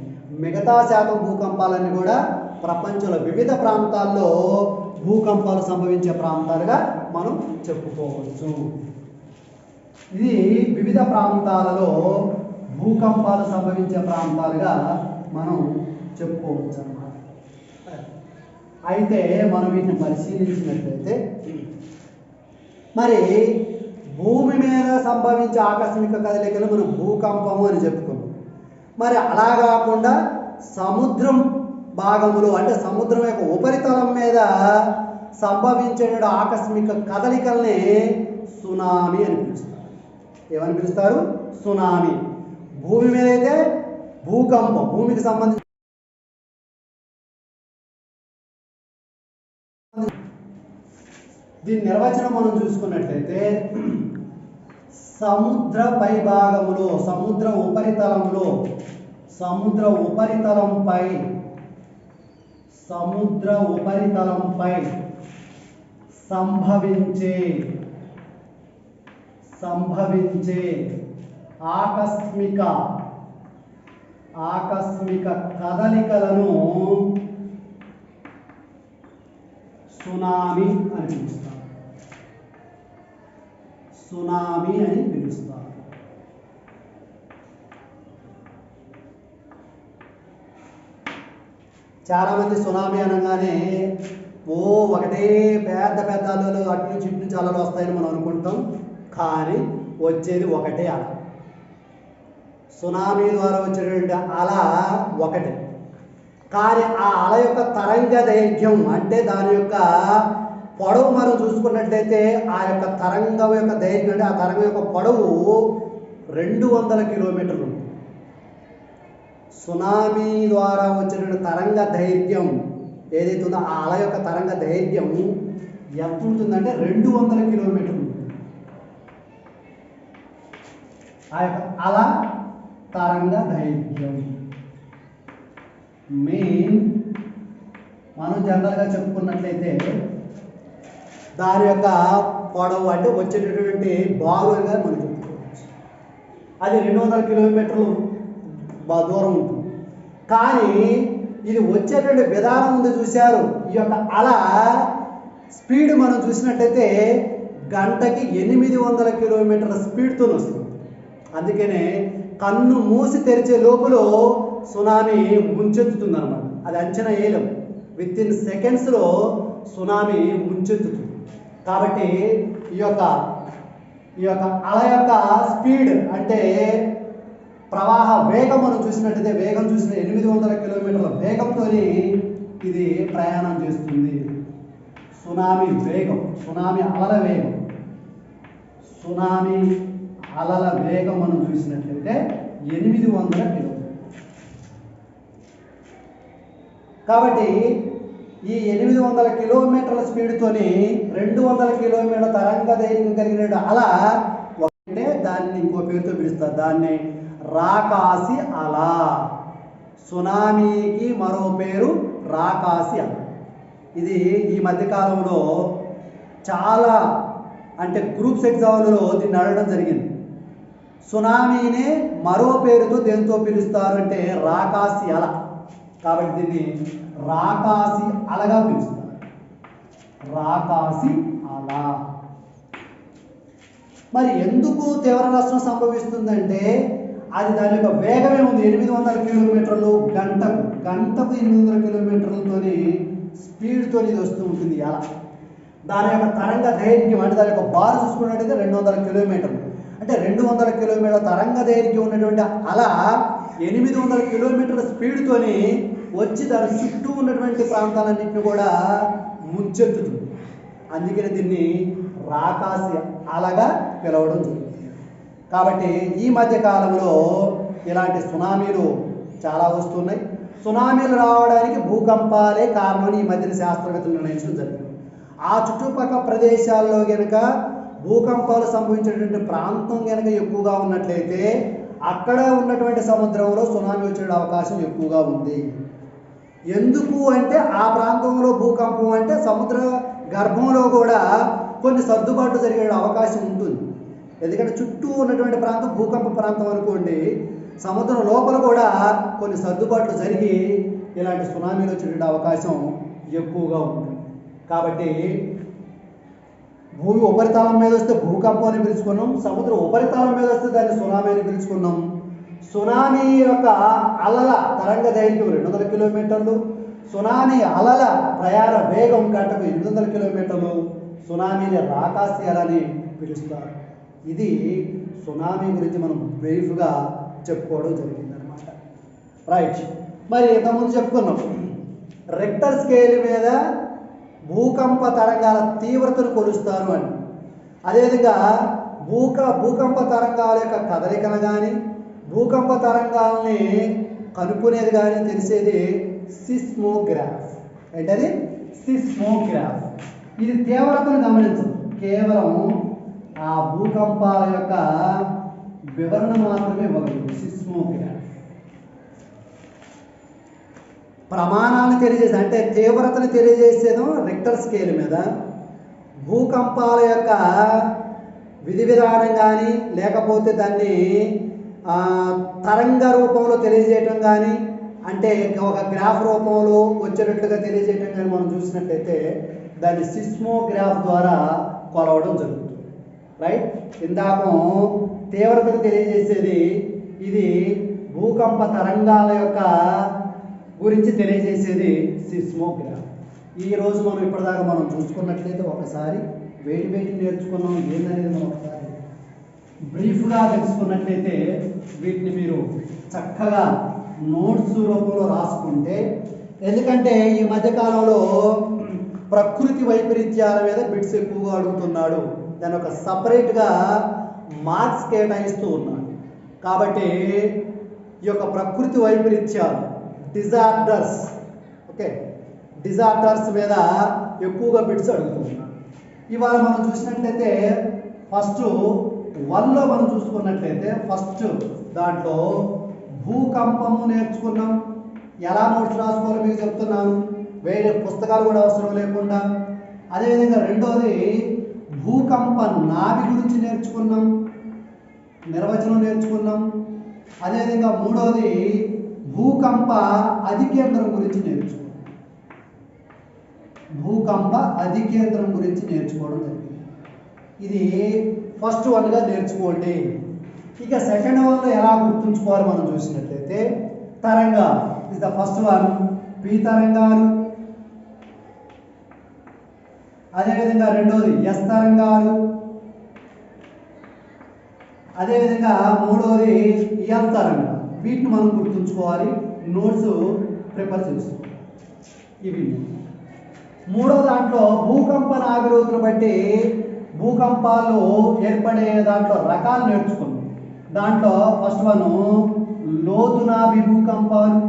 మిగతా శాతం భూకంపాలన్నీ కూడా ప్రపంచంలో వివిధ ప్రాంతాల్లో భూకంపాలు సంభవించే ప్రాంతాలుగా మనం చెప్పుకోవచ్చు. ఇది వివిధ ప్రాంతాలలో భూకంపాలు సంభవించే ప్రాంతాలుగా మనం చెప్పుకోవచ్చు అన్నమాట. అయితే మనం వీటిని పరిశీలించినట్లయితే మరి భూమి మీద సంభవించే ఆకస్మిక కదలికలు మనం భూకంపము అని చెప్పుకున్నాం. మరి అలా కాకుండా సముద్రం భాగములో, అంటే సముద్రం యొక్క ఉపరితలం మీద సంభవించే ఆకస్మిక కదలికల్ని సునామీ అని పిలుస్తారు. ఏమని పిలుస్తారు? సునామీ. భూమి మీద అయితే భూకంపం, భూమికి సంబంధించి దీని నిర్వచనం మనం చూసుకున్నట్లయితే సముద్ర పైభాగములో సముద్ర ఉపరితలంపై సంభవించే ఆకస్మిక కదలికలను సునామీ అని పిలుస్తారు. చాలా మంది సునామీ అనగానే ఒకటే పెద్ద పెద్ద అలలు అటు నుంచి ఇటు నుంచి అలలు వస్తాయని మనం అనుకుంటాం. కానీ వచ్చేది ఒకటే అల. సునామీ ద్వారా వచ్చేటువంటి అల ఒకటి. కానీ ఆ అల యొక్క తరంగ దైర్ఘ్యం అంటే దాని యొక్క పొడవు మనం చూసుకున్నట్లయితే ఆ యొక్క తరంగం యొక్క దైర్ఘ్యం అంటే ఆ తరంగం యొక్క పొడవు 200 కిలోమీటర్లు. సునామీ ద్వారా వచ్చిన తరంగ దైర్ఘ్యం ఏదైతే ఉందో ఆ అల యొక్క తరంగ దైర్ఘ్యం ఎంత ఉంటుందంటే 200 కిలోమీటర్లు. ఆ యొక్క అల తరంగ దైర్ఘ్యం మనం జనరల్గా చెప్పుకున్నట్లయితే దాని యొక్క పొడవు అంటే వచ్చేటటువంటి బారుగా మనం చెప్పుకోవచ్చు. అది 200 కిలోమీటర్లు దూరం ఉంటుంది. కానీ ఇది వచ్చేటువంటి విధానం ఉంది చూశారు. ఈ యొక్క అల స్పీడ్ మనం చూసినట్లయితే గంటకి 800 కిలోమీటర్ల స్పీడ్తో వస్తుంది. అందుకనే కన్ను మూసి తెరిచే లోపల సునామీ ముంచెత్తుతుంది అనమాట. అది అంచనా వేయలేం. విత్ ఇన్ సెకండ్స్లో సునామీ ముంచెత్తుతుంది. కాబట్టి ఈ యొక్క అల యొక్క స్పీడ్ అంటే ప్రవాహ వేగం మనం చూసినట్టయితే వేగం చూసిన 800 కిలోమీటర్ల వేగంతో ఇది ప్రయాణం చేస్తుంది. సునామీ అలల వేగం మనం చూసినట్లయితే 800 కిలోమీటర్లు. కాబట్టి ఈ 800 కిలోమీటర్ల స్పీడ్తోని 200 కిలోమీటర్ల తరంగ దైర్ఘ్యం కలిగిన అల ఒకటే దాన్ని ఇంకో పేరుతో పిలుస్తారు. దాన్ని రాకాసి అల. సునామీకి మరో పేరు రాకాసి అల. ఇది ఈ మధ్యకాలంలో చాలా అంటే గ్రూప్స్ ఎగ్జామ్లలో దీన్ని అడగడం జరిగింది. సునామీనే మరో పేరుతో దేంతో పిలుస్తారు అంటే రాకాసి అల. కాబట్టి దీన్ని రాకాసి అలగా పిలుస్తారు. రాకాసి అల. మరి ఎందుకు తీవ్ర నష్టం సంభవిస్తుందంటే అది దాని యొక్క వేగమే ఉంది. 800 కిలోమీటర్లు గంటకు 800 కిలోమీటర్లతోని స్పీడ్తో ఇది వస్తూ ఉంటుంది అల. దాని యొక్క తరంగ దైర్ఘ్యం అంటే దాని యొక్క బారు చూసుకున్నట్టయితే 200 కిలోమీటర్లు. అంటే 200 కిలోమీటర్ల తరంగ దైర్ఘ్యం ఉన్నటువంటి అల 800 కిలోమీటర్ల స్పీడ్తోని వచ్చి దాని చుట్టూ ఉన్నటువంటి ప్రాంతాలన్నింటినీ కూడా ముంచెత్తుతుంది. అందుకని దీన్ని రాకాసి అలగా పిలవడం జరుగుతుంది. కాబట్టి ఈ మధ్య కాలంలో ఇలాంటి సునామీలు చాలా వస్తున్నాయి. సునామీలు రావడానికి భూకంపాలే కారణమని ఈ మధ్యన శాస్త్రవేత్తలు నిర్ణయించడం జరిగింది. ఆ చుట్టుపక్కల ప్రదేశాల్లో కనుక భూకంపాలు సంభవించేటువంటి ప్రాంతం కనుక ఎక్కువగా ఉన్నట్లయితే అక్కడ ఉన్నటువంటి సముద్రంలో సునామీ వచ్చే అవకాశం ఎక్కువగా ఉంది. ఎందుకు అంటే ఆ ప్రాంతంలో భూకంపం అంటే సముద్ర గర్భంలో కూడా కొన్ని సర్దుబాట్లు జరిగే అవకాశం ఉంటుంది. ఎందుకంటే చుట్టూ ఉన్నటువంటి ప్రాంతం భూకంప ప్రాంతం అనుకోండి, సముద్రం లోపల కూడా కొన్ని సర్దుబాట్లు జరిగి ఇలాంటి సునామీలు వచ్చేటువంటి అవకాశం ఎక్కువగా ఉంటుంది. కాబట్టి భూమి ఉపరితలం మీద వస్తే భూకంపం అని పిలుచుకున్నాం. సముద్ర ఉపరితలం మీద వస్తే దాన్ని సునామీ అని పిలుచుకున్నాం. సునామీ యొక్క అలల తరంగ దైర్ఘ్యం 200 కిలోమీటర్లు. సునామీ అలల ప్రయాణ వేగం గంటకు 800 కిలోమీటర్లు. సునామీని రాకాసి అలని పిలుస్తారు. ఇది సునామీ గురించి మనం బ్రీఫ్గా చెప్పుకోవడం జరిగిందనమాట. రైట్. మరి ఇంతకుముందు చెప్పుకున్నాం రెక్టర్ స్కేల్ మీద భూకంప తరంగాల తీవ్రతను కొలుస్తారు అని. అదేవిధంగా భూకంప తరంగాల యొక్క కదలికను కానీ భూకంప తరంగాల్ని కనుక్కునేది కానీ తెలిసేది సిస్మోగ్రాఫ్. ఏంటది? సిస్మోగ్రాఫ్. ఇది తీవ్రతను గమనించదు, కేవలం ఆ భూకంపాల యొక్క వివరణ మాత్రమే ఇవ్వగలదు. సిస్మోగ్రాఫ్ ప్రమాణాలను తెలియజేసి, అంటే తీవ్రతను తెలియజేసేదో రిక్టర్ స్కేల్ మీద, భూకంపాల యొక్క విధి విధానం కానీ లేకపోతే దాన్ని తరంగ రూపంలో తెలియజేయటం కానీ, అంటే ఒక గ్రాఫ్ రూపంలో వచ్చేటట్లుగా తెలియజేయటం కానీ మనం చూసినట్లయితే దాన్ని సిస్మోగ్రాఫ్ ద్వారా కొలవడం జరుగుతుంది. రైట్, ఇందాక తీవ్రతను తెలియజేసేది ఇది, భూకంప తరంగాల యొక్క గురించి తెలియజేసేది సిస్మోగ్రాఫ్. ఈరోజు మనం ఇప్పటిదాకా మనం చూసుకున్నట్లయితే ఒకసారి వేటి నేర్చుకున్నాం ఏందనేది మనం ఒకసారి బ్రీఫ్గా తెలుసుకున్నట్లయితే వీటిని మీరు చక్కగా నోట్స్ రూపంలో రాసుకుంటే, ఎందుకంటే ఈ మధ్యకాలంలో ప్రకృతి వైపరీత్యాల మీద బిట్స్ ఎక్కువగా అడుగుతున్నాడు, దాని ఒక సపరేట్గా మార్క్స్ కేటాయిస్తూ ఉన్నాడు. కాబట్టి ఈ యొక్క ప్రకృతి వైపరీత్యాలు డిజార్డర్స్, ఓకే, డిజార్డర్స్ మీద ఎక్కువగా బిట్స్ అడుగుతున్నాడు. ఇవాళ మనం చూసినట్లయితే ఫస్ట్ 1లో మనం చూసుకున్నట్లయితే ఫస్ట్ దాంట్లో భూకంపము నేర్చుకున్నాం. ఎలా నోట్స్ రాసుకోవాలో మీకు చెప్తున్నాను, వేరే పుస్తకాలు కూడా అవసరం లేకుండా. అదేవిధంగా రెండోది భూకంప నాభి గురించి నేర్చుకున్నాం, నిర్వచనం నేర్చుకున్నాం. అదేవిధంగా మూడోది భూకంప అధికేంద్రం గురించి నేర్చుకున్నాం. భూకంప అధికేంద్రం గురించి నేర్చుకోవడం జరిగింది. ఇది ఫస్ట్ 1గా నేర్చుకోండి. ఇక సెకండ్ 1లో ఎలా గుర్తుంచుకోవాలి మనం చూసినట్లయితే తరంగాలు ఇస్ ద ఫస్ట్ 1, పి తరంగాలు. అదేవిధంగా రెండోది ఎస్ తరంగాలు. అదేవిధంగా మూడోది ఎల్ తరంగాలు. వీటిని మనం గుర్తుంచుకోవాలి, నోట్స్ ప్రిపేర్ చేసుకోవాలి. ఇవి మూడో దాంట్లో భూకంప నాభిలోతును బట్టి భూకంపాలు ఏర్పడే దాంట్లో రకాలు నేర్చుకున్నాం. దాంట్లో ఫస్ట్ 1 లోతునాభి భూకంపాలు,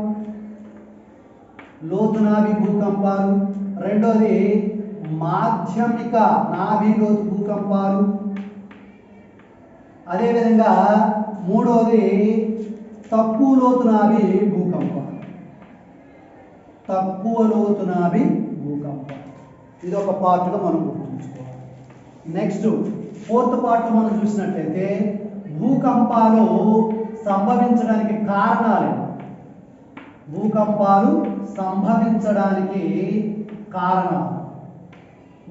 లోతునాభి భూకంపాలు. రెండోది మాధ్యమిక నాభి లోతు భూకంపాలు. అదేవిధంగా మూడోది తక్కువ లోతునాభి భూకంపాలు, తక్కువ లోతునాభి భూకంపాలు. ఇది ఒక పార్ట్గా మనం గుర్తుంచుకోవాలి. నెక్స్ట్ 4th పార్ట్లో మనం చూసినట్లయితే భూకంపాలు సంభవించడానికి కారణాలు, భూకంపాలు సంభవించడానికి కారణాలు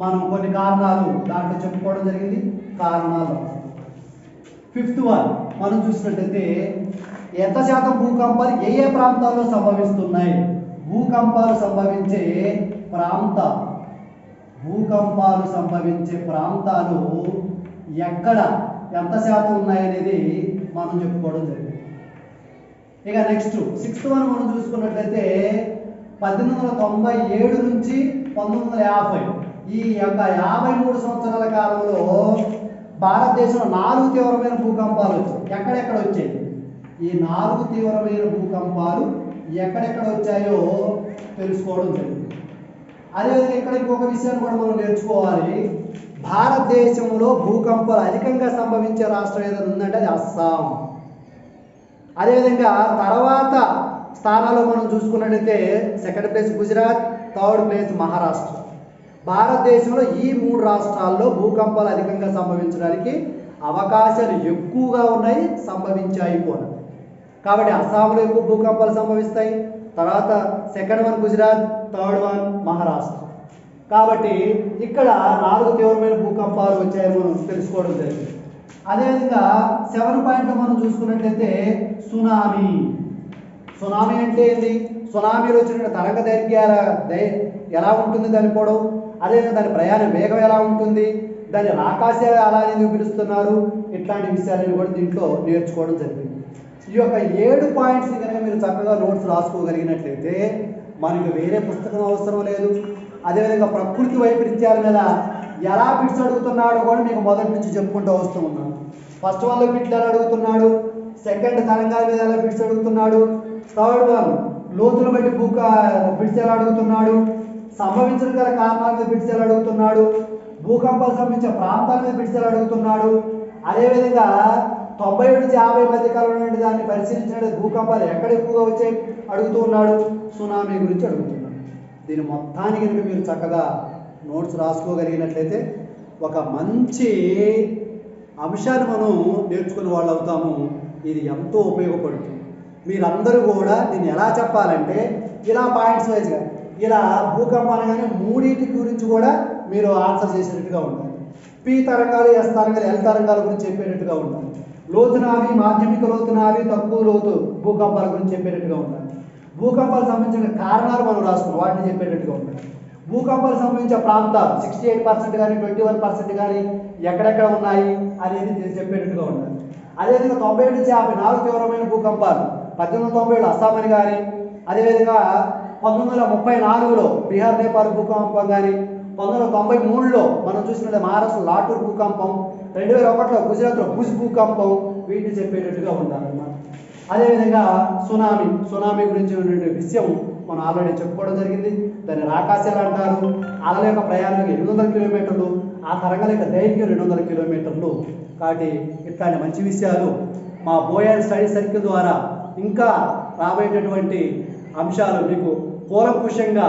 మనం కొన్ని కారణాలు దాంట్లో చెప్పుకోవడం జరిగింది, కారణాలు. 5th 1 మనం చూసినట్లయితే ఎంత శాతం భూకంపాలు ఏ ప్రాంతాల్లో సంభవిస్తున్నాయి, భూకంపాలు సంభవించే ప్రాంతాలు, భూకంపాలు సంభవించే ప్రాంతాలు ఎక్కడ ఎంత శాతం ఉన్నాయనేది మనం చెప్పుకోవడం జరిగింది. ఇక నెక్స్ట్ 6th 1 మనం చూసుకున్నట్లయితే 1897 నుంచి 1950 ఈ యొక్క 53 సంవత్సరాల కాలంలో భారతదేశంలో 4 తీవ్రమైన భూకంపాలు వచ్చాయి. ఎక్కడెక్కడ వచ్చాయి ఈ 4 తీవ్రమైన భూకంపాలు, ఎక్కడెక్కడ వచ్చాయో తెలుసుకోవడం జరిగింది. అదేవిధంగా ఇక్కడ ఇంకొక విషయాన్ని కూడా మనం నేర్చుకోవాలి. భారతదేశంలో భూకంపాలు అధికంగా సంభవించే రాష్ట్రం ఏదైనా ఉందంటే అది అస్సాం. అదేవిధంగా తర్వాత స్థానాల్లో మనం చూసుకున్నట్లయితే second place Gujarat, third place Maharashtra. భారతదేశంలో ఈ 3 రాష్ట్రాల్లో భూకంపాలు అధికంగా సంభవించడానికి అవకాశాలు ఎక్కువగా ఉన్నాయి, సంభవించాయి కూడా. కాబట్టి అస్సాంలో ఎక్కువ భూకంపాలు సంభవిస్తాయి, తర్వాత సెకండ్ 1 గుజరాత్, థర్డ్ 1 మహారాష్ట్ర. కాబట్టి ఇక్కడ 4 తీవ్రమైన భూకంపాలు వచ్చాయని మనం తెలుసుకోవడం జరిగింది. అదేవిధంగా 7 పాయింట్లో మనం చూసుకున్నట్లయితే సునామీ. సునామీ అంటే ఏంటి, సునామీలో వచ్చిన తరంగ దైర్ఘ్యాల ఎలా ఉంటుంది దాని పొడవు, అదేవిధంగా దాని ప్రయాణ వేగం ఎలా ఉంటుంది, దాని ఆకాశ అలా ఎందుకు పిలుస్తున్నారు, ఇట్లాంటి విషయాలను కూడా దీంట్లో నేర్చుకోవడం జరిగింది. ఈ యొక్క 7 పాయింట్స్ కనుక మీరు చక్కగా నోట్స్ రాసుకోగలిగినట్లయితే మనకి వేరే పుస్తకం అవసరం లేదు. అదేవిధంగా ప్రకృతి వైపరీత్యాల మీద ఎలా బిట్స్ అడుగుతున్నాడో కూడా మీకు మొదటి నుంచి చెప్పుకుంటూ వస్తూ ఉన్నాను. ఫస్ట్ 1లో బిట్లు ఎలా అడుగుతున్నాడు, సెకండ్ తరంగాల మీద ఎలా బిట్స్ అడుగుతున్నాడు, థర్డ్ 1 లోతులు బట్టి బిట్స్ ఎలా అడుగుతున్నాడు, సంభవించిన గల కారణాల మీద బిట్స్ అడుగుతున్నాడు, భూకంపాలకు సంబంధించిన ప్రాంతాల మీద బిట్స్ అడుగుతున్నాడు. అదేవిధంగా 97 నుంచి 50 మధ్య కాలంలో నుండి దాన్ని పరిశీలించిన భూకంపాలు ఎక్కడ ఎక్కువగా వచ్చాయి అడుగుతూ ఉన్నాడు, సునామీ గురించి అడుగుతున్నాడు. దీని మొత్తానికి కనుక మీరు చక్కగా నోట్స్ రాసుకోగలిగినట్లయితే ఒక మంచి అంశాన్ని మనం నేర్చుకునే వాళ్ళు అవుతాము. ఇది ఎంతో ఉపయోగపడుతుంది. మీరందరూ కూడా దీన్ని ఎలా చెప్పాలంటే ఇలా పాయింట్స్ వైజ్గా ఇలా భూకంపం అనగానే మూడింటి గురించి కూడా మీరు ఆన్సర్ చేసేటట్టుగా ఉండాలి. పి తరంగాలు, ఎస్ తరంగాలు, ఎల్ తరంగాల గురించి చెప్పేటట్టుగా ఉండాలి. లోతునావి, మాధ్యమిక లోతునావి, తక్కువ లోతు భూకంపాల గురించి చెప్పేటట్టుగా ఉండాలి. భూకంపాలకు సంబంధించిన కారణాలు మనం రాసుకున్నాం, వాటిని చెప్పేటట్టుగా ఉండాలి. భూకంపాలకు సంబంధించిన ప్రాంతాలు 68% కానీ 21% కానీ ఎక్కడెక్కడ ఉన్నాయి అనేది చెప్పేటట్టుగా ఉండాలి. అదేవిధంగా 97 నుంచి 54 తీవ్రమైన భూకంపాలు, 1897 అస్సాం అని కానీ, అదేవిధంగా 1934లో బీహార్ నేపాల్ భూకంపం కానీ, 1993లో మనం చూసినట్టు మహారాష్ట్ర లాటూర్ భూకంపం, 2001లో గుజరాత్లో భుజ్ భూకంపం, వీటిని చెప్పేటట్టుగా ఉండాలన్నమాట. అదేవిధంగా సునామీ గురించి ఉన్నటువంటి విషయం మనం ఆల్రెడీ చెప్పుకోవడం జరిగింది. దాన్ని రాకాశాలు అంటారు. అలల యొక్క ప్రయాణం 800 కిలోమీటర్లు, ఆ తరంగాల యొక్క దైర్ఘ్యం 200 కిలోమీటర్లు. కాబట్టి ఇట్లాంటి మంచి విషయాలు మా బోయర్ స్టడీ సర్కిల్ ద్వారా ఇంకా రాబోయేటటువంటి అంశాలు మీకు కూలంకుషంగా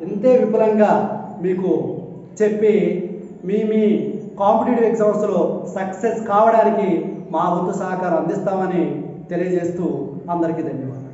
ఇంతే విపులంగా మీకు చెప్పి మీ కాంపిటేటివ్ ఎగ్జామ్స్లో సక్సెస్ కావడానికి మా వంతు సహకారం అందిస్తామని తెలియజేస్తూ అందరికీ ధన్యవాదాలు.